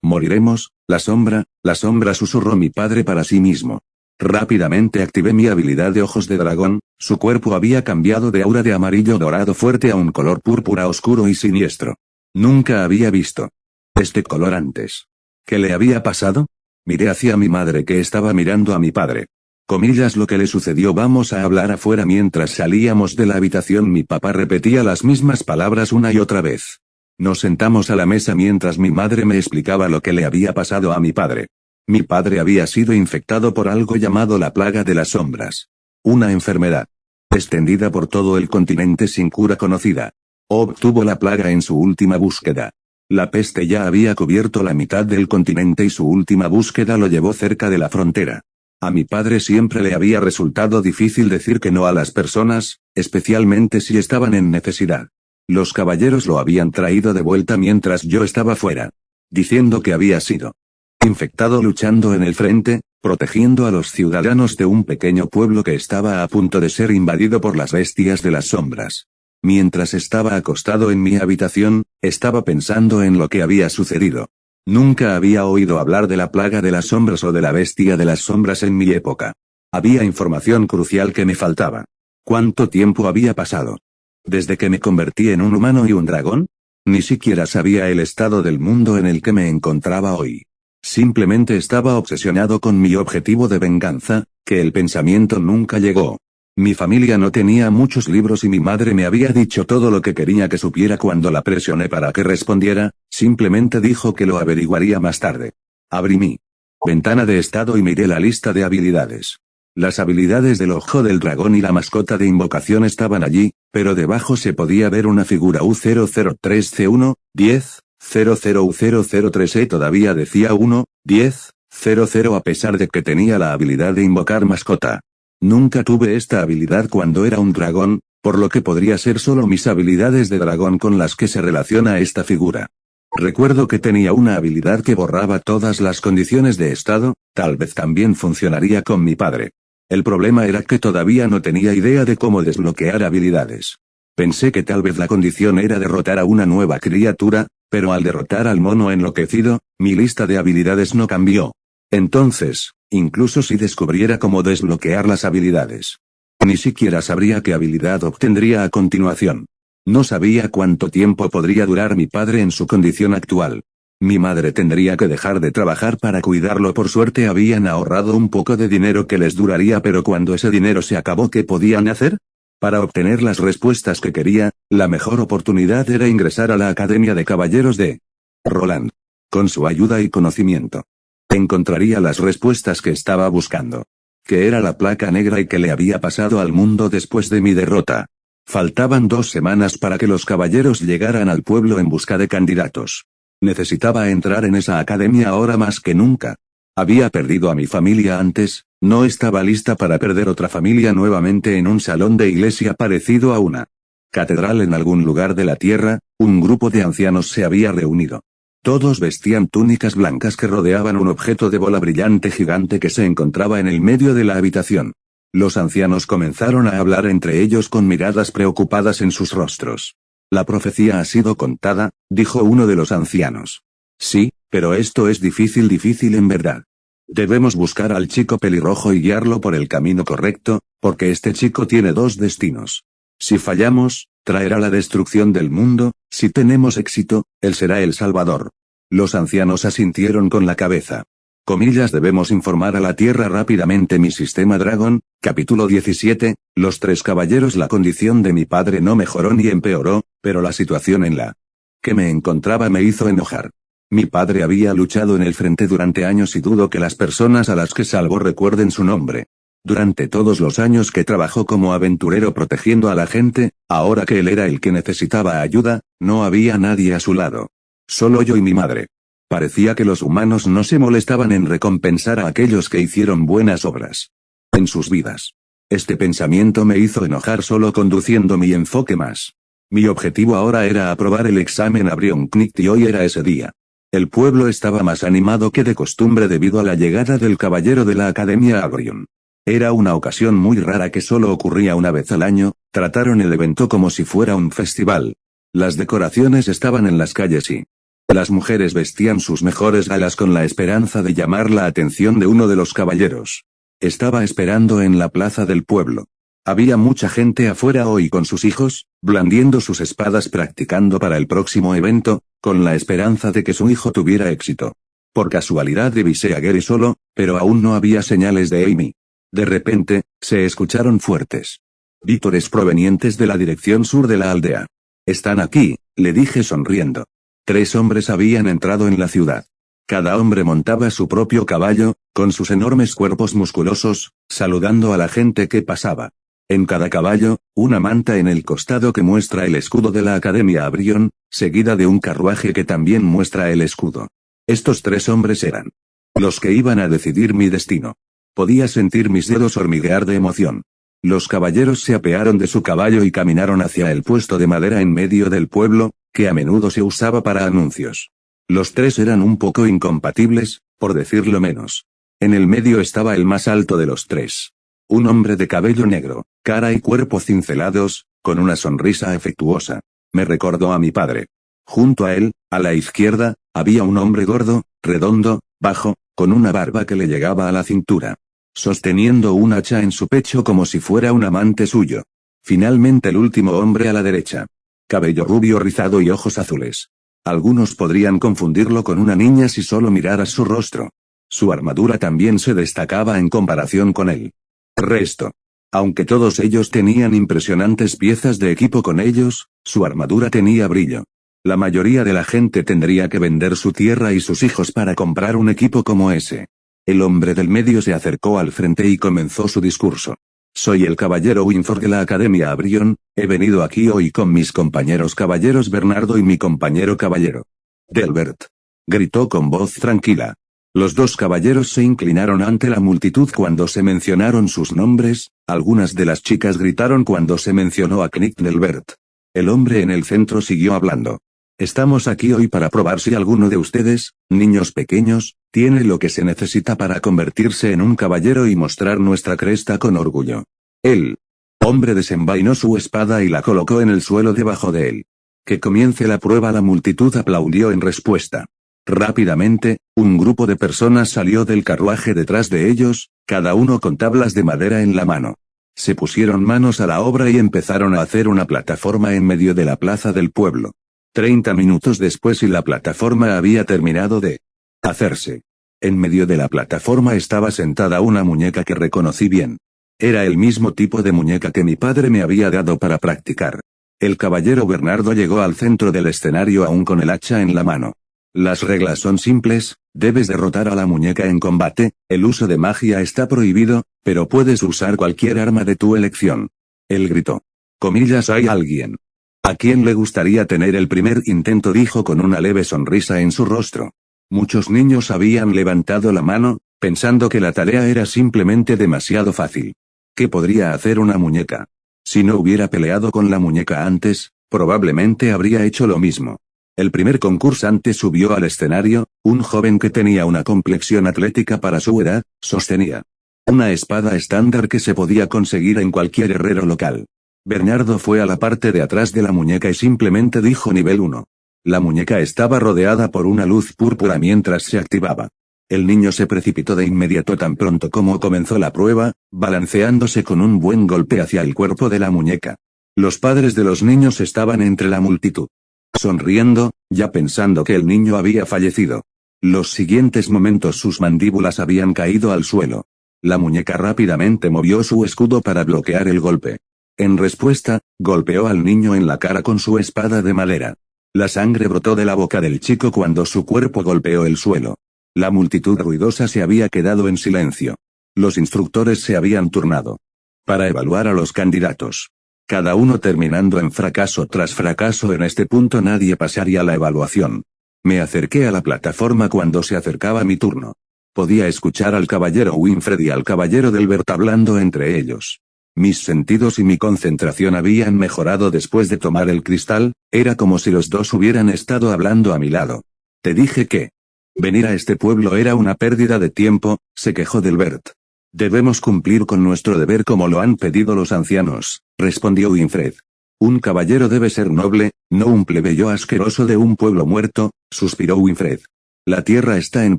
moriremos, la sombra, susurró mi padre para sí mismo. Rápidamente activé mi habilidad de ojos de dragón, su cuerpo había cambiado de aura de amarillo dorado fuerte a un color púrpura oscuro y siniestro. Nunca había visto este color antes. ¿Qué le había pasado? Miré hacia mi madre que estaba mirando a mi padre. Comillas, lo que le sucedió. Vamos a hablar afuera. Mientras salíamos de la habitación mi papá repetía las mismas palabras una y otra vez. Nos sentamos a la mesa mientras mi madre me explicaba lo que le había pasado a mi padre. Mi padre había sido infectado por algo llamado la plaga de las sombras. Una enfermedad extendida por todo el continente sin cura conocida. Obtuvo la plaga en su última búsqueda. La peste ya había cubierto la mitad del continente y su última búsqueda lo llevó cerca de la frontera. A mi padre siempre le había resultado difícil decir que no a las personas, especialmente si estaban en necesidad. Los caballeros lo habían traído de vuelta mientras yo estaba fuera, diciendo que había sido infectado luchando en el frente, protegiendo a los ciudadanos de un pequeño pueblo que estaba a punto de ser invadido por las bestias de las sombras. Mientras estaba acostado en mi habitación, estaba pensando en lo que había sucedido. Nunca había oído hablar de la plaga de las sombras o de la bestia de las sombras en mi época. Había información crucial que me faltaba. ¿Cuánto tiempo había pasado desde que me convertí en un humano y un dragón? Ni siquiera sabía el estado del mundo en el que me encontraba hoy. Simplemente estaba obsesionado con mi objetivo de venganza, que el pensamiento nunca llegó. Mi familia no tenía muchos libros y mi madre me había dicho todo lo que quería que supiera cuando la presioné para que respondiera, simplemente dijo que lo averiguaría más tarde. Abrí mi ventana de estado y miré la lista de habilidades. Las habilidades del ojo del dragón y la mascota de invocación estaban allí, pero debajo se podía ver una figura U003C1, 10, 00U003E todavía decía 1, 10, 00 a pesar de que tenía la habilidad de invocar mascota. Nunca tuve esta habilidad cuando era un dragón, por lo que podría ser solo mis habilidades de dragón con las que se relaciona esta figura. Recuerdo que tenía una habilidad que borraba todas las condiciones de estado, tal vez también funcionaría con mi padre. El problema era que todavía no tenía idea de cómo desbloquear habilidades. Pensé que tal vez la condición era derrotar a una nueva criatura, pero al derrotar al mono enloquecido, mi lista de habilidades no cambió. Entonces, incluso si descubriera cómo desbloquear las habilidades, ni siquiera sabría qué habilidad obtendría a continuación. No sabía cuánto tiempo podría durar mi padre en su condición actual. Mi madre tendría que dejar de trabajar para cuidarlo. Por suerte habían ahorrado un poco de dinero que les duraría, pero cuando ese dinero se acabó, ¿qué podían hacer? Para obtener las respuestas que quería, la mejor oportunidad era ingresar a la Academia de Caballeros de Roland. Con su ayuda y conocimiento, encontraría las respuestas que estaba buscando. ¿Qué era la placa negra y qué le había pasado al mundo después de mi derrota? Faltaban 2 semanas para que los caballeros llegaran al pueblo en busca de candidatos. Necesitaba entrar en esa academia ahora más que nunca. Había perdido a mi familia antes, no estaba lista para perder otra familia nuevamente en un salón de iglesia parecido a una catedral en algún lugar de la tierra. Un grupo de ancianos se había reunido. Todos vestían túnicas blancas que rodeaban un objeto de bola brillante gigante que se encontraba en el medio de la habitación. Los ancianos comenzaron a hablar entre ellos con miradas preocupadas en sus rostros. La profecía ha sido contada, dijo uno de los ancianos. Sí, pero esto es difícil en verdad. Debemos buscar al chico pelirrojo y guiarlo por el camino correcto, porque este chico tiene 2 destinos. Si fallamos, traerá la destrucción del mundo; si tenemos éxito, él será el Salvador. Los ancianos asintieron con la cabeza. Comillas, debemos informar a la Tierra rápidamente. Mi sistema Dragon, capítulo 17, los 3 caballeros. La condición de mi padre no mejoró ni empeoró, pero la situación en la que me encontraba me hizo enojar. Mi padre había luchado en el frente durante años y dudo que las personas a las que salvó recuerden su nombre. Durante todos los años que trabajó como aventurero protegiendo a la gente, ahora que él era el que necesitaba ayuda, no había nadie a su lado. Solo yo y mi madre. Parecía que los humanos no se molestaban en recompensar a aquellos que hicieron buenas obras en sus vidas. Este pensamiento me hizo enojar solo conduciendo mi enfoque más. Mi objetivo ahora era aprobar el examen Abrionknight y hoy era ese día. El pueblo estaba más animado que de costumbre debido a la llegada del caballero de la Academia Abrion. Era una ocasión muy rara que solo ocurría una vez al año. Trataron el evento como si fuera un festival. Las decoraciones estaban en las calles y las mujeres vestían sus mejores galas con la esperanza de llamar la atención de uno de los caballeros. Estaba esperando en la plaza del pueblo. Había mucha gente afuera hoy con sus hijos, blandiendo sus espadas practicando para el próximo evento, con la esperanza de que su hijo tuviera éxito. Por casualidad divisé a Gary solo, pero aún no había señales de Amy. De repente, se escucharon fuertes vítores provenientes de la dirección sur de la aldea. «Están aquí», le dije sonriendo. 3 hombres habían entrado en la ciudad. Cada hombre montaba su propio caballo, con sus enormes cuerpos musculosos, saludando a la gente que pasaba. En cada caballo, una manta en el costado que muestra el escudo de la Academia Abrion, seguida de un carruaje que también muestra el escudo. Estos 3 hombres eran los que iban a decidir mi destino. Podía sentir mis dedos hormiguear de emoción. Los caballeros se apearon de su caballo y caminaron hacia el puesto de madera en medio del pueblo, que a menudo se usaba para anuncios. Los 3 eran un poco incompatibles, por decirlo menos. En el medio estaba el más alto de los 3. Un hombre de cabello negro, cara y cuerpo cincelados, con una sonrisa afectuosa. Me recordó a mi padre. Junto a él, a la izquierda, había un hombre gordo, redondo, bajo, con una barba que le llegaba a la cintura, sosteniendo un hacha en su pecho como si fuera un amante suyo. Finalmente el último hombre a la derecha. Cabello rubio rizado y ojos azules. Algunos podrían confundirlo con una niña si solo miraras su rostro. Su armadura también se destacaba en comparación con él. Resto. Aunque todos ellos tenían impresionantes piezas de equipo con ellos, su armadura tenía brillo. La mayoría de la gente tendría que vender su tierra y sus hijos para comprar un equipo como ese. El hombre del medio se acercó al frente y comenzó su discurso. Soy el caballero Winford de la Academia Abrion, he venido aquí hoy con mis compañeros caballeros Bernardo y mi compañero caballero Delbert. Gritó con voz tranquila. Los dos caballeros se inclinaron ante la multitud cuando se mencionaron sus nombres, algunas de las chicas gritaron cuando se mencionó a Knight Delbert. El hombre en el centro siguió hablando. Estamos aquí hoy para probar si alguno de ustedes, niños pequeños, tiene lo que se necesita para convertirse en un caballero y mostrar nuestra cresta con orgullo. El hombre desenvainó su espada y la colocó en el suelo debajo de él. Que comience la prueba. La multitud aplaudió en respuesta. Rápidamente, un grupo de personas salió del carruaje detrás de ellos, cada uno con tablas de madera en la mano. Se pusieron manos a la obra y empezaron a hacer una plataforma en medio de la plaza del pueblo. 30 minutos después y la plataforma había terminado de hacerse. En medio de la plataforma estaba sentada una muñeca que reconocí bien. Era el mismo tipo de muñeca que mi padre me había dado para practicar. El caballero Bernardo llegó al centro del escenario aún con el hacha en la mano. Las reglas son simples, debes derrotar a la muñeca en combate, el uso de magia está prohibido, pero puedes usar cualquier arma de tu elección. Él gritó. Comillas, hay alguien. ¿A quién le gustaría tener el primer intento? Dijo con una leve sonrisa en su rostro. Muchos niños habían levantado la mano, pensando que la tarea era simplemente demasiado fácil. ¿Qué podría hacer una muñeca? Si no hubiera peleado con la muñeca antes, probablemente habría hecho lo mismo. El primer concursante subió al escenario, un joven que tenía una complexión atlética para su edad, sostenía una espada estándar que se podía conseguir en cualquier herrero local. Bernardo fue a la parte de atrás de la muñeca y simplemente dijo nivel 1. La muñeca estaba rodeada por una luz púrpura mientras se activaba. El niño se precipitó de inmediato tan pronto como comenzó la prueba, balanceándose con un buen golpe hacia el cuerpo de la muñeca. Los padres de los niños estaban entre la multitud, sonriendo, ya pensando que el niño había fallecido. Los siguientes momentos sus mandíbulas habían caído al suelo. La muñeca rápidamente movió su escudo para bloquear el golpe. En respuesta, golpeó al niño en la cara con su espada de madera. La sangre brotó de la boca del chico cuando su cuerpo golpeó el suelo. La multitud ruidosa se había quedado en silencio. Los instructores se habían turnado para evaluar a los candidatos. Cada uno terminando en fracaso tras fracaso. En este punto nadie pasaría la evaluación. Me acerqué a la plataforma cuando se acercaba mi turno. Podía escuchar al caballero Winfred y al caballero Delbert hablando entre ellos. Mis sentidos y mi concentración habían mejorado después de tomar el cristal, era como si los dos hubieran estado hablando a mi lado. Te dije que venir a este pueblo era una pérdida de tiempo, se quejó Delbert. Debemos cumplir con nuestro deber como lo han pedido los ancianos, respondió Winfred. Un caballero debe ser noble, no un plebeyo asqueroso de un pueblo muerto, suspiró Winfred. La tierra está en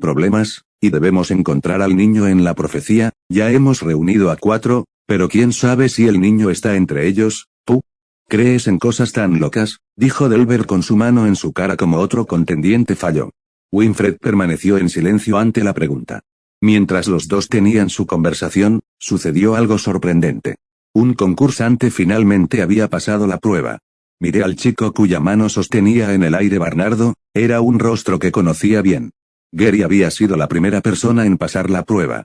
problemas, y debemos encontrar al niño en la profecía, ya hemos reunido a 4, pero quién sabe si el niño está entre ellos. ¿Tú crees en cosas tan locas?, dijo Delbert con su mano en su cara como otro contendiente falló. Winfred permaneció en silencio ante la pregunta. Mientras los dos tenían su conversación, sucedió algo sorprendente. Un concursante finalmente había pasado la prueba. Miré al chico cuya mano sostenía en el aire Bernardo, era un rostro que conocía bien. Gary había sido la primera persona en pasar la prueba.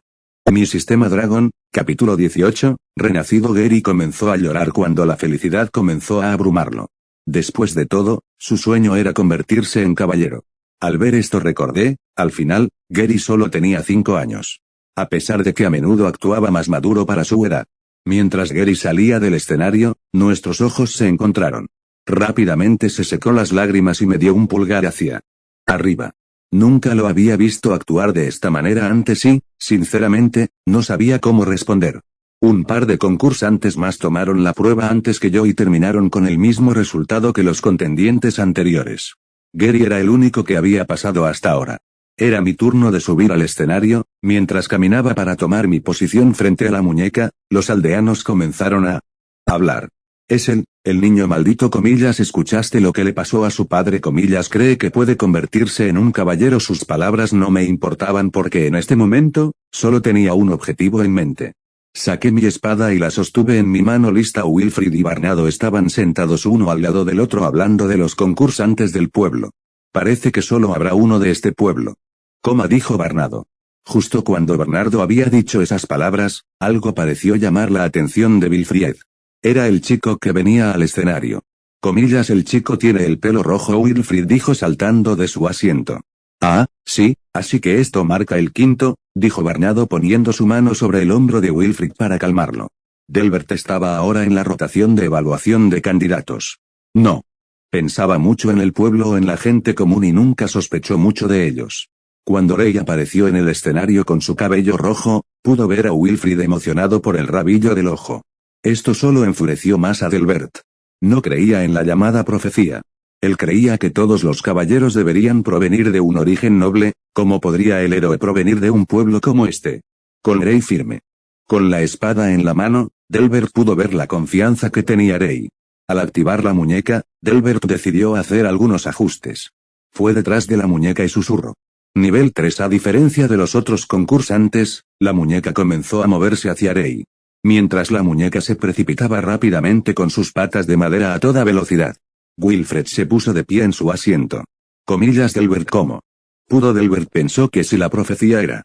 Mi sistema Dragon, capítulo 18, renacido. Gary comenzó a llorar cuando la felicidad comenzó a abrumarlo. Después de todo, su sueño era convertirse en caballero. Al ver esto recordé, al final, Gary solo tenía 5 años. A pesar de que a menudo actuaba más maduro para su edad. Mientras Gary salía del escenario, nuestros ojos se encontraron. Rápidamente se secó las lágrimas y me dio un pulgar hacia arriba. Nunca lo había visto actuar de esta manera antes y, sinceramente, no sabía cómo responder. Un par de concursantes más tomaron la prueba antes que yo y terminaron con el mismo resultado que los contendientes anteriores. Gary era el único que había pasado hasta ahora. Era mi turno de subir al escenario, mientras caminaba para tomar mi posición frente a la muñeca, los aldeanos comenzaron a hablar. Es el niño maldito comillas. ¿Escuchaste lo que le pasó a su padre comillas? Cree que puede convertirse en un caballero. Sus palabras no me importaban porque en este momento, solo tenía un objetivo en mente. Saqué mi espada y la sostuve en mi mano lista. Wilfrid y Barnado estaban sentados uno al lado del otro hablando de los concursantes del pueblo. Parece que solo habrá uno de este pueblo. Coma, dijo Barnado. Justo cuando Bernardo había dicho esas palabras, algo pareció llamar la atención de Wilfrid. Era el chico que venía al escenario. Comillas, el chico tiene el pelo rojo, Wilfrid dijo saltando de su asiento. Ah, sí, así que esto marca el quinto, dijo Barnado poniendo su mano sobre el hombro de Wilfrid para calmarlo. Delbert estaba ahora en la rotación de evaluación de candidatos. No. Pensaba mucho en el pueblo o en la gente común y nunca sospechó mucho de ellos. Cuando Rey apareció en el escenario con su cabello rojo, pudo ver a Wilfrid emocionado por el rabillo del ojo. Esto solo enfureció más a Delbert. No creía en la llamada profecía. Él creía que todos los caballeros deberían provenir de un origen noble. ¿Cómo podría el héroe provenir de un pueblo como este? Con Rey firme. Con la espada en la mano, Delbert pudo ver la confianza que tenía Rey. Al activar la muñeca, Delbert decidió hacer algunos ajustes. Fue detrás de la muñeca y susurró. Nivel 3. A diferencia de los otros concursantes, la muñeca comenzó a moverse hacia Rey. Mientras la muñeca se precipitaba rápidamente con sus patas de madera a toda velocidad. Wilfred se puso de pie en su asiento. Comillas, Delbert, ¿cómo? Pudo Delbert pensó que si la profecía era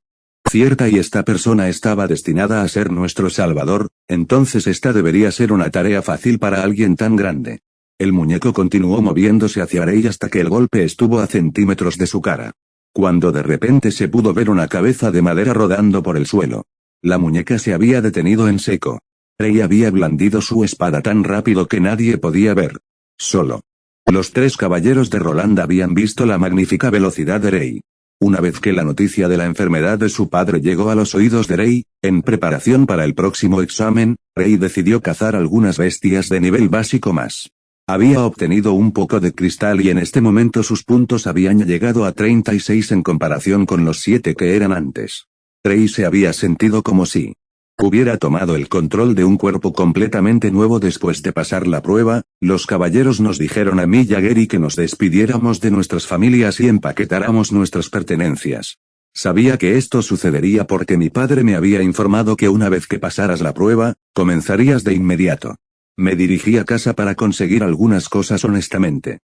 cierta y esta persona estaba destinada a ser nuestro salvador, entonces esta debería ser una tarea fácil para alguien tan grande. El muñeco continuó moviéndose hacia Rey hasta que el golpe estuvo a centímetros de su cara. Cuando de repente se pudo ver una cabeza de madera rodando por el suelo. La muñeca se había detenido en seco. Rey había blandido su espada tan rápido que nadie podía ver. Solo los 3 caballeros de Roland habían visto la magnífica velocidad de Rey. Una vez que la noticia de la enfermedad de su padre llegó a los oídos de Rey, en preparación para el próximo examen, Rey decidió cazar algunas bestias de nivel básico más. Había obtenido un poco de cristal y en este momento sus puntos habían llegado a 36 en comparación con los 7 que eran antes. Rey se había sentido como si hubiera tomado el control de un cuerpo completamente nuevo después de pasar la prueba. Los caballeros nos dijeron a mí y a Gary que nos despidiéramos de nuestras familias y empaquetáramos nuestras pertenencias. Sabía que esto sucedería porque mi padre me había informado que una vez que pasaras la prueba, comenzarías de inmediato. Me dirigí a casa para conseguir algunas cosas honestamente.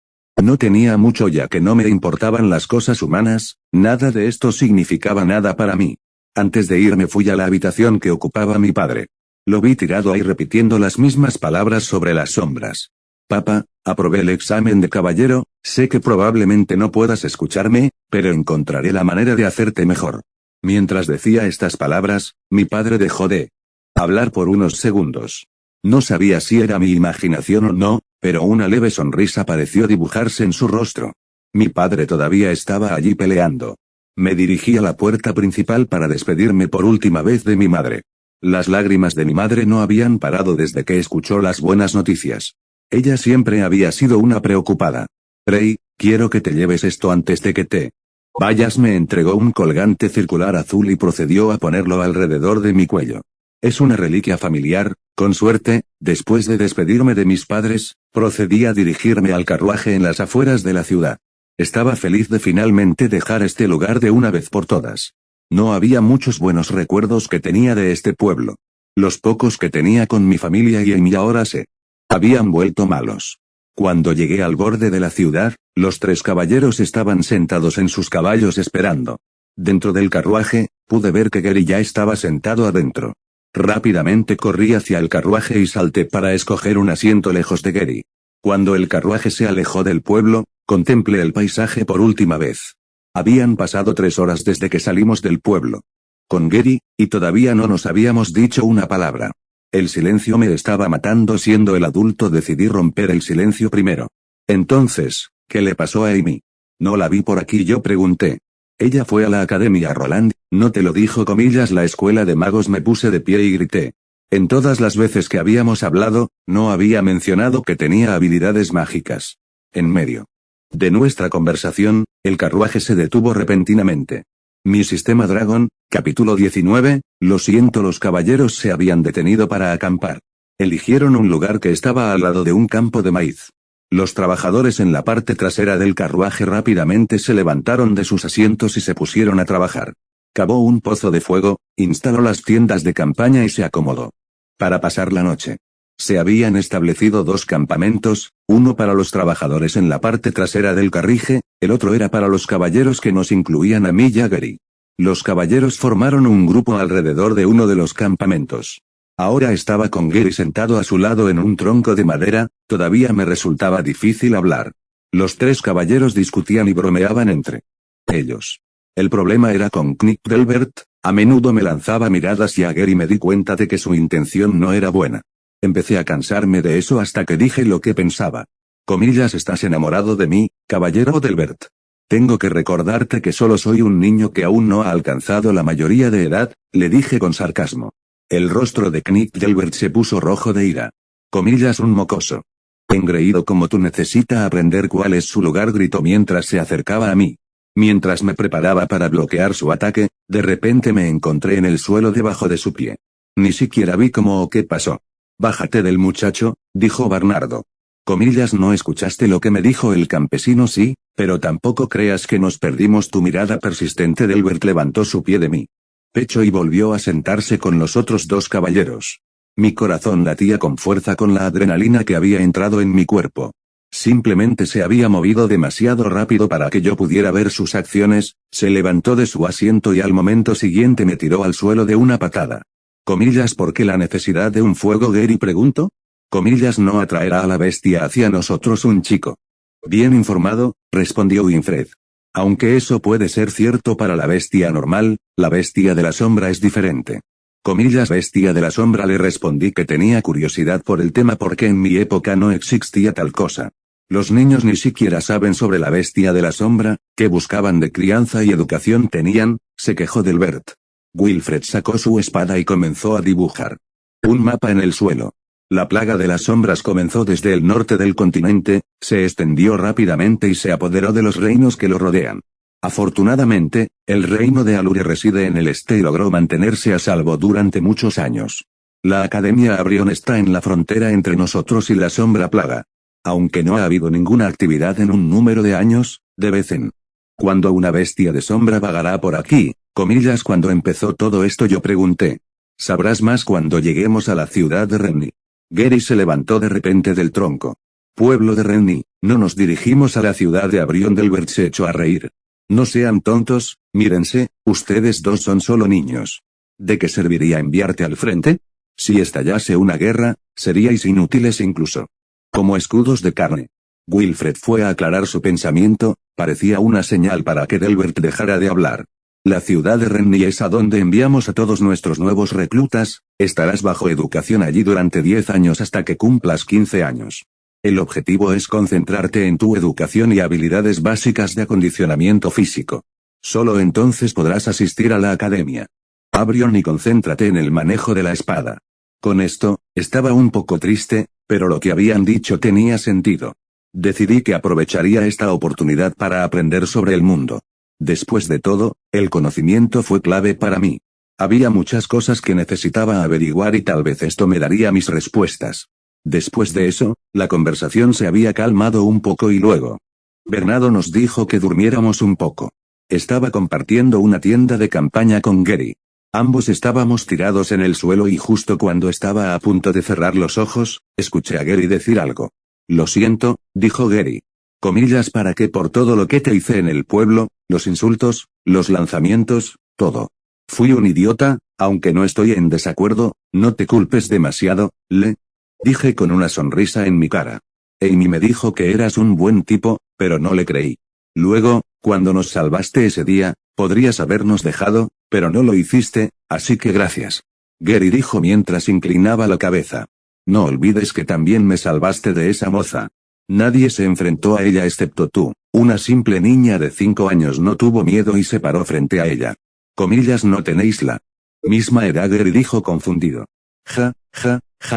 No tenía mucho ya que no me importaban las cosas humanas, nada de esto significaba nada para mí. Antes de irme fui a la habitación que ocupaba mi padre. Lo vi tirado ahí repitiendo las mismas palabras sobre las sombras. Papá, aprobé el examen de caballero, sé que probablemente no puedas escucharme, pero encontraré la manera de hacerte mejor. Mientras decía estas palabras, mi padre dejó de hablar por unos segundos. No sabía si era mi imaginación o no, pero una leve sonrisa pareció dibujarse en su rostro. Mi padre todavía estaba allí peleando. Me dirigí a la puerta principal para despedirme por última vez de mi madre. Las lágrimas de mi madre no habían parado desde que escuchó las buenas noticias. Ella siempre había sido una preocupada. Rey, quiero que te lleves esto antes de que te vayas. Me entregó un colgante circular azul y procedió a ponerlo alrededor de mi cuello. Es una reliquia familiar, con suerte, después de despedirme de mis padres, procedí a dirigirme al carruaje en las afueras de la ciudad. Estaba feliz de finalmente dejar este lugar de una vez por todas. No había muchos buenos recuerdos que tenía de este pueblo. Los pocos que tenía con mi familia y Amy ahora se habían vuelto malos. Cuando llegué al borde de la ciudad, los 3 caballeros estaban sentados en sus caballos esperando. Dentro del carruaje, pude ver que Gary ya estaba sentado adentro. Rápidamente corrí hacia el carruaje y salté para escoger un asiento lejos de Gary. Cuando el carruaje se alejó del pueblo, contemplé el paisaje por última vez. Habían pasado 3 horas desde que salimos del pueblo. Con Gary, y todavía no nos habíamos dicho una palabra. El silencio me estaba matando. Siendo el adulto decidí romper el silencio primero. Entonces, ¿qué le pasó a Amy? No la vi por aquí, yo pregunté. Ella fue a la academia Roland, ¿no te lo dijo? Comillas, la escuela de magos. Me puse de pie y grité. En todas las veces que habíamos hablado, no había mencionado que tenía habilidades mágicas. En medio de nuestra conversación, el carruaje se detuvo repentinamente. Mi sistema Dragon, capítulo 19, lo siento, los caballeros se habían detenido para acampar. Eligieron un lugar que estaba al lado de un campo de maíz. Los trabajadores en la parte trasera del carruaje rápidamente se levantaron de sus asientos y se pusieron a trabajar. Cavó un pozo de fuego, Instaló las tiendas de campaña y se acomodó para pasar la noche. Se habían establecido dos campamentos, uno para los trabajadores en la parte trasera del carrije, el otro era para los caballeros que nos incluían a mí y a Gary. Los caballeros formaron un grupo alrededor de uno de los campamentos. Ahora estaba con Gary sentado a su lado en un tronco de madera, todavía me resultaba difícil hablar. Los tres caballeros discutían y bromeaban entre ellos. El problema era con Knight Delbert, a menudo me lanzaba miradas y a Gary me di cuenta de que su intención no era buena. Empecé a cansarme de eso hasta que dije lo que pensaba. Comillas, ¿estás enamorado de mí, caballero Delbert? Tengo que recordarte que solo soy un niño que aún no ha alcanzado la mayoría de edad, le dije con sarcasmo. El rostro de Knight Delbert se puso rojo de ira. Comillas, un mocoso engreído como tú necesita aprender cuál es su lugar, gritó mientras se acercaba a mí. Mientras me preparaba para bloquear su ataque, de repente me encontré en el suelo debajo de su pie. Ni siquiera vi cómo o qué pasó. Bájate del muchacho, dijo Bernardo. Comillas, no escuchaste lo que me dijo el campesino, sí, pero tampoco creas que nos perdimos tu mirada persistente. Delbert levantó su pie de mi pecho y volvió a sentarse con los otros dos caballeros. Mi corazón latía con fuerza con la adrenalina que había entrado en mi cuerpo. Simplemente se había movido demasiado rápido para que yo pudiera ver sus acciones, se levantó de su asiento y al momento siguiente me tiró al suelo de una patada. Comillas, ¿por qué la necesidad de un fuego? Gary preguntó. Comillas, no atraerá a la bestia hacia nosotros un chico. Bien informado, respondió Winfred. Aunque eso puede ser cierto para la bestia normal, la bestia de la sombra es diferente. Comillas, bestia de la sombra, le respondí que tenía curiosidad por el tema porque en mi época no existía tal cosa. Los niños ni siquiera saben sobre la bestia de la sombra, ¿qué buscaban de crianza y educación tenían? Se quejó Delbert. Wilfred sacó su espada y comenzó a dibujar un mapa en el suelo. La plaga de las sombras comenzó desde el norte del continente, se extendió rápidamente y se apoderó de los reinos que lo rodean. Afortunadamente, el reino de Alure reside en el este y logró mantenerse a salvo durante muchos años. La Academia Abrion está en la frontera entre nosotros y la sombra plaga. Aunque no ha habido ninguna actividad en un número de años, de vez en cuando una bestia de sombra vagará por aquí. Comillas, cuando empezó todo esto yo pregunté. Sabrás más cuando lleguemos a la ciudad de Renny. Gary se levantó de repente del tronco. Pueblo de Renny, no nos dirigimos a la ciudad de Abrion. Delbert se echó a reír. No sean tontos, mírense, ustedes dos son solo niños. ¿De qué serviría enviarte al frente? Si estallase una guerra, seríais inútiles incluso como escudos de carne. Wilfred fue a aclarar su pensamiento, parecía una señal para que Delbert dejara de hablar. La ciudad de Renny es a donde enviamos a todos nuestros nuevos reclutas, estarás bajo educación allí durante 10 años hasta que cumplas 15 años. El objetivo es concentrarte en tu educación y habilidades básicas de acondicionamiento físico. Solo entonces podrás asistir a la academia. Abrion y concéntrate en el manejo de la espada. Con esto, estaba un poco triste, pero lo que habían dicho tenía sentido. Decidí que aprovecharía esta oportunidad para aprender sobre el mundo. Después de todo, el conocimiento fue clave para mí. Había muchas cosas que necesitaba averiguar y tal vez esto me daría mis respuestas. Después de eso, la conversación se había calmado un poco y luego Bernardo nos dijo que durmiéramos un poco. Estaba compartiendo una tienda de campaña con Gary. Ambos estábamos tirados en el suelo y justo cuando estaba a punto de cerrar los ojos, escuché a Gary decir algo. Lo siento, dijo Gary. Comillas, para que por todo lo que te hice en el pueblo, los insultos, los lanzamientos, todo. Fui un idiota, aunque no estoy en desacuerdo, no te culpes demasiado, le dije con una sonrisa en mi cara. Amy me dijo que eras un buen tipo, pero no le creí. Luego, cuando nos salvaste ese día, podrías habernos dejado, pero no lo hiciste, así que gracias. Gary dijo mientras inclinaba la cabeza. No olvides que también me salvaste de esa moza. Nadie se enfrentó a ella excepto tú. Una simple niña de 5 años no tuvo miedo y se paró frente a ella. Comillas, no tenéis la misma edad, Gary dijo confundido. Ja,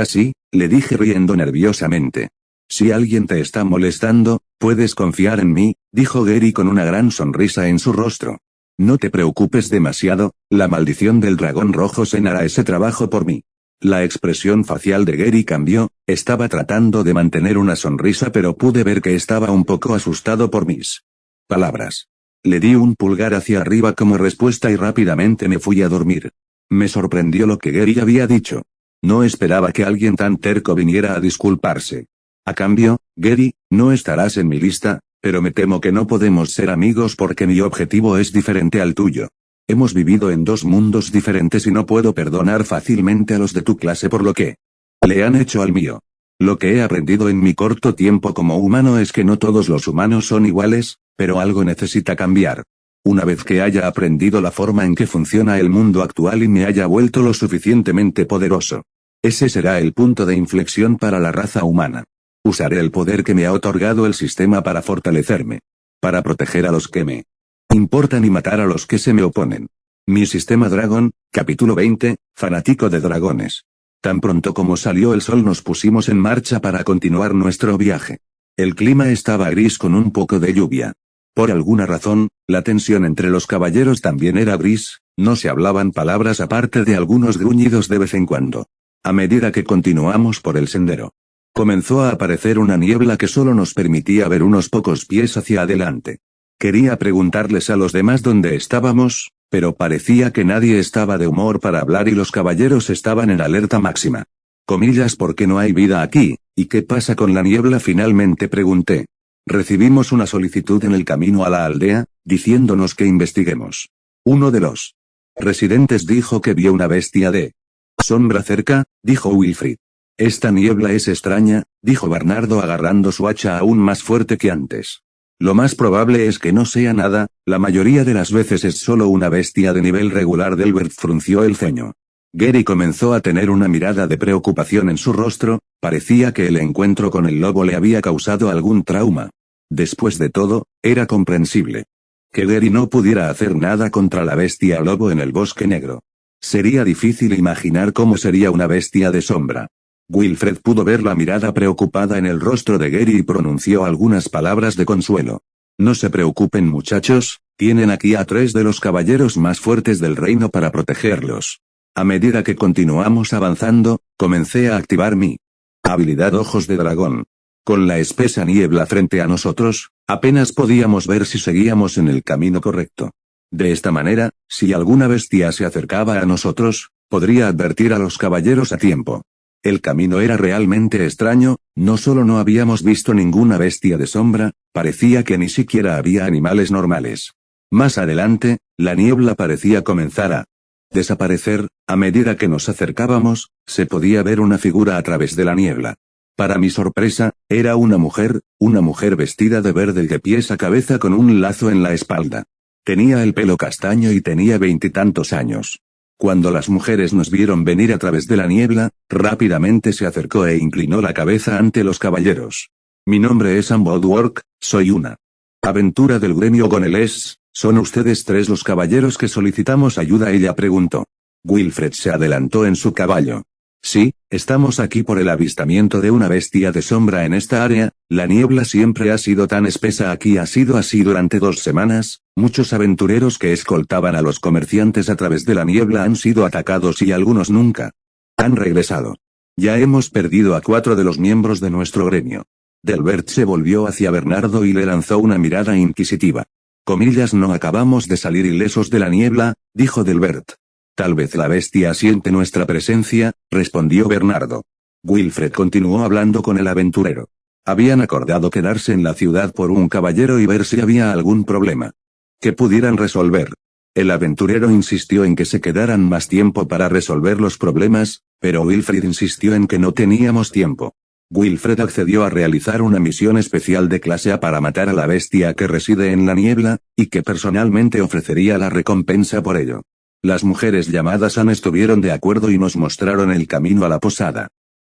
sí, le dije riendo nerviosamente. Si alguien te está molestando, puedes confiar en mí, dijo Gary con una gran sonrisa en su rostro. No te preocupes demasiado, la maldición del dragón rojo Sen hará ese trabajo por mí. La expresión facial de Gary cambió, estaba tratando de mantener una sonrisa pero pude ver que estaba un poco asustado por mis palabras. Le di un pulgar hacia arriba como respuesta y rápidamente me fui a dormir. Me sorprendió lo que Gary había dicho. No esperaba que alguien tan terco viniera a disculparse. A cambio, Gary, no estarás en mi lista, pero me temo que no podemos ser amigos porque mi objetivo es diferente al tuyo. Hemos vivido en dos mundos diferentes y no puedo perdonar fácilmente a los de tu clase por lo que le han hecho al mío. Lo que he aprendido en mi corto tiempo como humano es que no todos los humanos son iguales, pero algo necesita cambiar. Una vez que haya aprendido la forma en que funciona el mundo actual y me haya vuelto lo suficientemente poderoso. Ese será el punto de inflexión para la raza humana. Usaré el poder que me ha otorgado el sistema para fortalecerme. Para proteger a los que me importan y matar a los que se me oponen. Mi sistema Dragon, capítulo 20, fanático de dragones. Tan pronto como salió el sol nos pusimos en marcha para continuar nuestro viaje. El clima estaba gris con un poco de lluvia. Por alguna razón, la tensión entre los caballeros también era gris, no se hablaban palabras aparte de algunos gruñidos de vez en cuando. A medida que continuamos por el sendero, comenzó a aparecer una niebla que solo nos permitía ver unos pocos pies hacia adelante. Quería preguntarles a los demás dónde estábamos, pero parecía que nadie estaba de humor para hablar y los caballeros estaban en alerta máxima. Comillas, ¿por qué no hay vida aquí? ¿Y qué pasa con la niebla? Finalmente pregunté. Recibimos una solicitud en el camino a la aldea, diciéndonos que investiguemos. Uno de los residentes dijo que vio una bestia de sombra cerca, dijo Wilfrid. Esta niebla es extraña, dijo Bernardo agarrando su hacha aún más fuerte que antes. Lo más probable es que no sea nada, la mayoría de las veces es solo una bestia de nivel regular. Delbert frunció el ceño. Gary comenzó a tener una mirada de preocupación en su rostro, parecía que el encuentro con el lobo le había causado algún trauma. Después de todo, era comprensible que Gary no pudiera hacer nada contra la bestia lobo en el bosque negro. Sería difícil imaginar cómo sería una bestia de sombra. Wilfred pudo ver la mirada preocupada en el rostro de Gary y pronunció algunas palabras de consuelo. No se preocupen muchachos, tienen aquí a 3 de los caballeros más fuertes del reino para protegerlos. A medida que continuamos avanzando, comencé a activar mi habilidad Ojos de Dragón. Con la espesa niebla frente a nosotros, apenas podíamos ver si seguíamos en el camino correcto. De esta manera, si alguna bestia se acercaba a nosotros, podría advertir a los caballeros a tiempo. El camino era realmente extraño, no solo no habíamos visto ninguna bestia de sombra, parecía que ni siquiera había animales normales. Más adelante, la niebla parecía comenzar a desaparecer, a medida que nos acercábamos, se podía ver una figura a través de la niebla. Para mi sorpresa, era una mujer vestida de verde de pies a cabeza con un lazo en la espalda. Tenía el pelo castaño y tenía 20 y tantos años. Cuando las mujeres nos vieron venir a través de la niebla, rápidamente se acercó e inclinó la cabeza ante los caballeros. Mi nombre es Anne Woodwork, soy una aventura del gremio Gonelés. ¿Son ustedes 3 los caballeros que solicitamos ayuda? Ella preguntó. Wilfred se adelantó en su caballo. Sí, estamos aquí por el avistamiento de una bestia de sombra en esta área, la niebla siempre ha sido tan espesa aquí, ha sido así durante 2 semanas, muchos aventureros que escoltaban a los comerciantes a través de la niebla han sido atacados y algunos nunca han regresado. Ya hemos perdido a 4 de los miembros de nuestro gremio. Delbert se volvió hacia Bernardo y le lanzó una mirada inquisitiva. Comillas, no acabamos de salir ilesos de la niebla, dijo Delbert. Tal vez la bestia siente nuestra presencia, respondió Bernardo. Wilfred continuó hablando con el aventurero. Habían acordado quedarse en la ciudad por un caballero y ver si había algún problema que pudieran resolver. El aventurero insistió en que se quedaran más tiempo para resolver los problemas, pero Wilfred insistió en que no teníamos tiempo. Wilfred accedió a realizar una misión especial de clase A para matar a la bestia que reside en la niebla, y que personalmente ofrecería la recompensa por ello. Las mujeres llamadas Anne estuvieron de acuerdo y nos mostraron el camino a la posada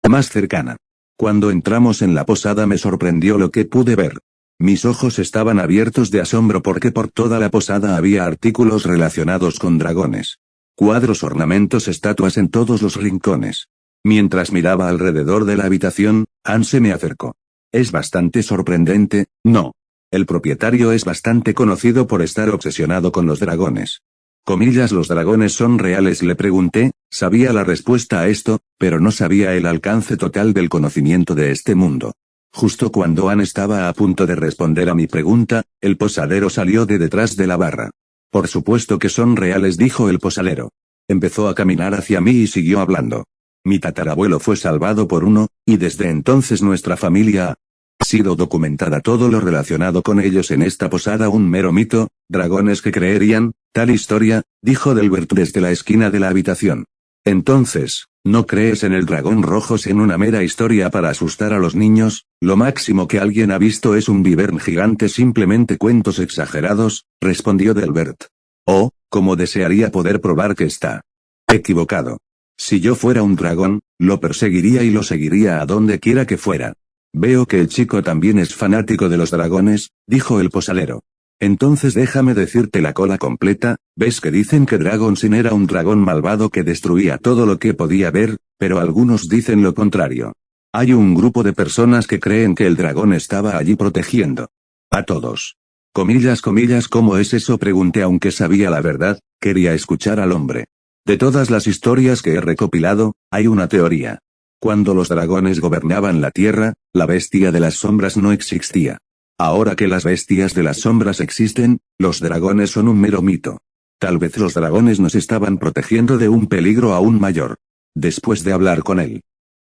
más cercana. Cuando entramos en la posada me sorprendió lo que pude ver. Mis ojos estaban abiertos de asombro porque por toda la posada había artículos relacionados con dragones. Cuadros, ornamentos, estatuas en todos los rincones. Mientras miraba alrededor de la habitación, Anne se me acercó. Es bastante sorprendente, ¿no? El propietario es bastante conocido por estar obsesionado con los dragones. Comillas, ¿los dragones son reales? Le pregunté, sabía la respuesta a esto, pero no sabía el alcance total del conocimiento de este mundo. Justo cuando Anne estaba a punto de responder a mi pregunta, el posadero salió de detrás de la barra. Por supuesto que son reales, dijo el posadero. Empezó a caminar hacia mí y siguió hablando. Mi tatarabuelo fue salvado por uno, y desde entonces nuestra familia ha sido documentada. Todo lo relacionado con ellos en esta posada un mero mito, dragones que creerían, tal historia, dijo Delbert desde la esquina de la habitación. Entonces, ¿no crees en el dragón rojo en una mera historia para asustar a los niños? Lo máximo que alguien ha visto es un vivern gigante, simplemente cuentos exagerados, respondió Delbert. Oh, como desearía poder probar que está equivocado. Si yo fuera un dragón, lo perseguiría y lo seguiría a donde quiera que fuera. Veo que el chico también es fanático de los dragones, dijo el posadero. Entonces déjame decirte la cola completa. ¿Ves que dicen que Dragonsin era un dragón malvado que destruía todo lo que podía ver? Pero algunos dicen lo contrario. Hay un grupo de personas que creen que el dragón estaba allí protegiendo a todos. Comillas, ¿cómo es eso? Pregunté, aunque sabía la verdad, quería escuchar al hombre. De todas las historias que he recopilado, hay una teoría. Cuando los dragones gobernaban la tierra, la bestia de las sombras no existía. Ahora que las bestias de las sombras existen, los dragones son un mero mito. Tal vez los dragones nos estaban protegiendo de un peligro aún mayor. Después de hablar con él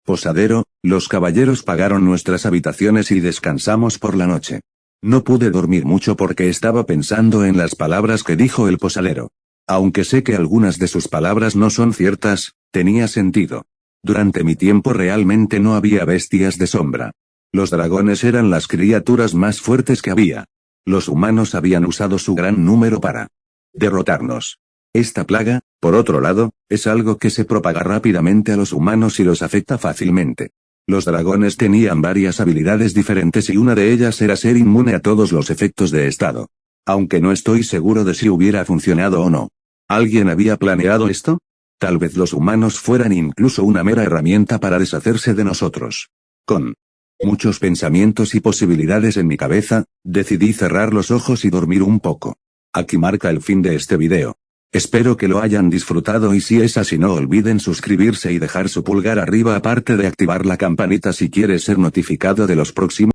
posadero, los caballeros pagaron nuestras habitaciones y descansamos por la noche. No pude dormir mucho porque estaba pensando en las palabras que dijo el posadero. Aunque sé que algunas de sus palabras no son ciertas, tenía sentido. Durante mi tiempo realmente no había bestias de sombra. Los dragones eran las criaturas más fuertes que había. Los humanos habían usado su gran número para derrotarnos. Esta plaga, por otro lado, es algo que se propaga rápidamente a los humanos y los afecta fácilmente. Los dragones tenían varias habilidades diferentes y una de ellas era ser inmune a todos los efectos de estado. Aunque no estoy seguro de si hubiera funcionado o no. ¿Alguien había planeado esto? Tal vez los humanos fueran incluso una mera herramienta para deshacerse de nosotros. Con muchos pensamientos y posibilidades en mi cabeza, decidí cerrar los ojos y dormir un poco. Aquí marca el fin de este video. Espero que lo hayan disfrutado y si es así no olviden suscribirse y dejar su pulgar arriba aparte de activar la campanita si quieres ser notificado de los próximos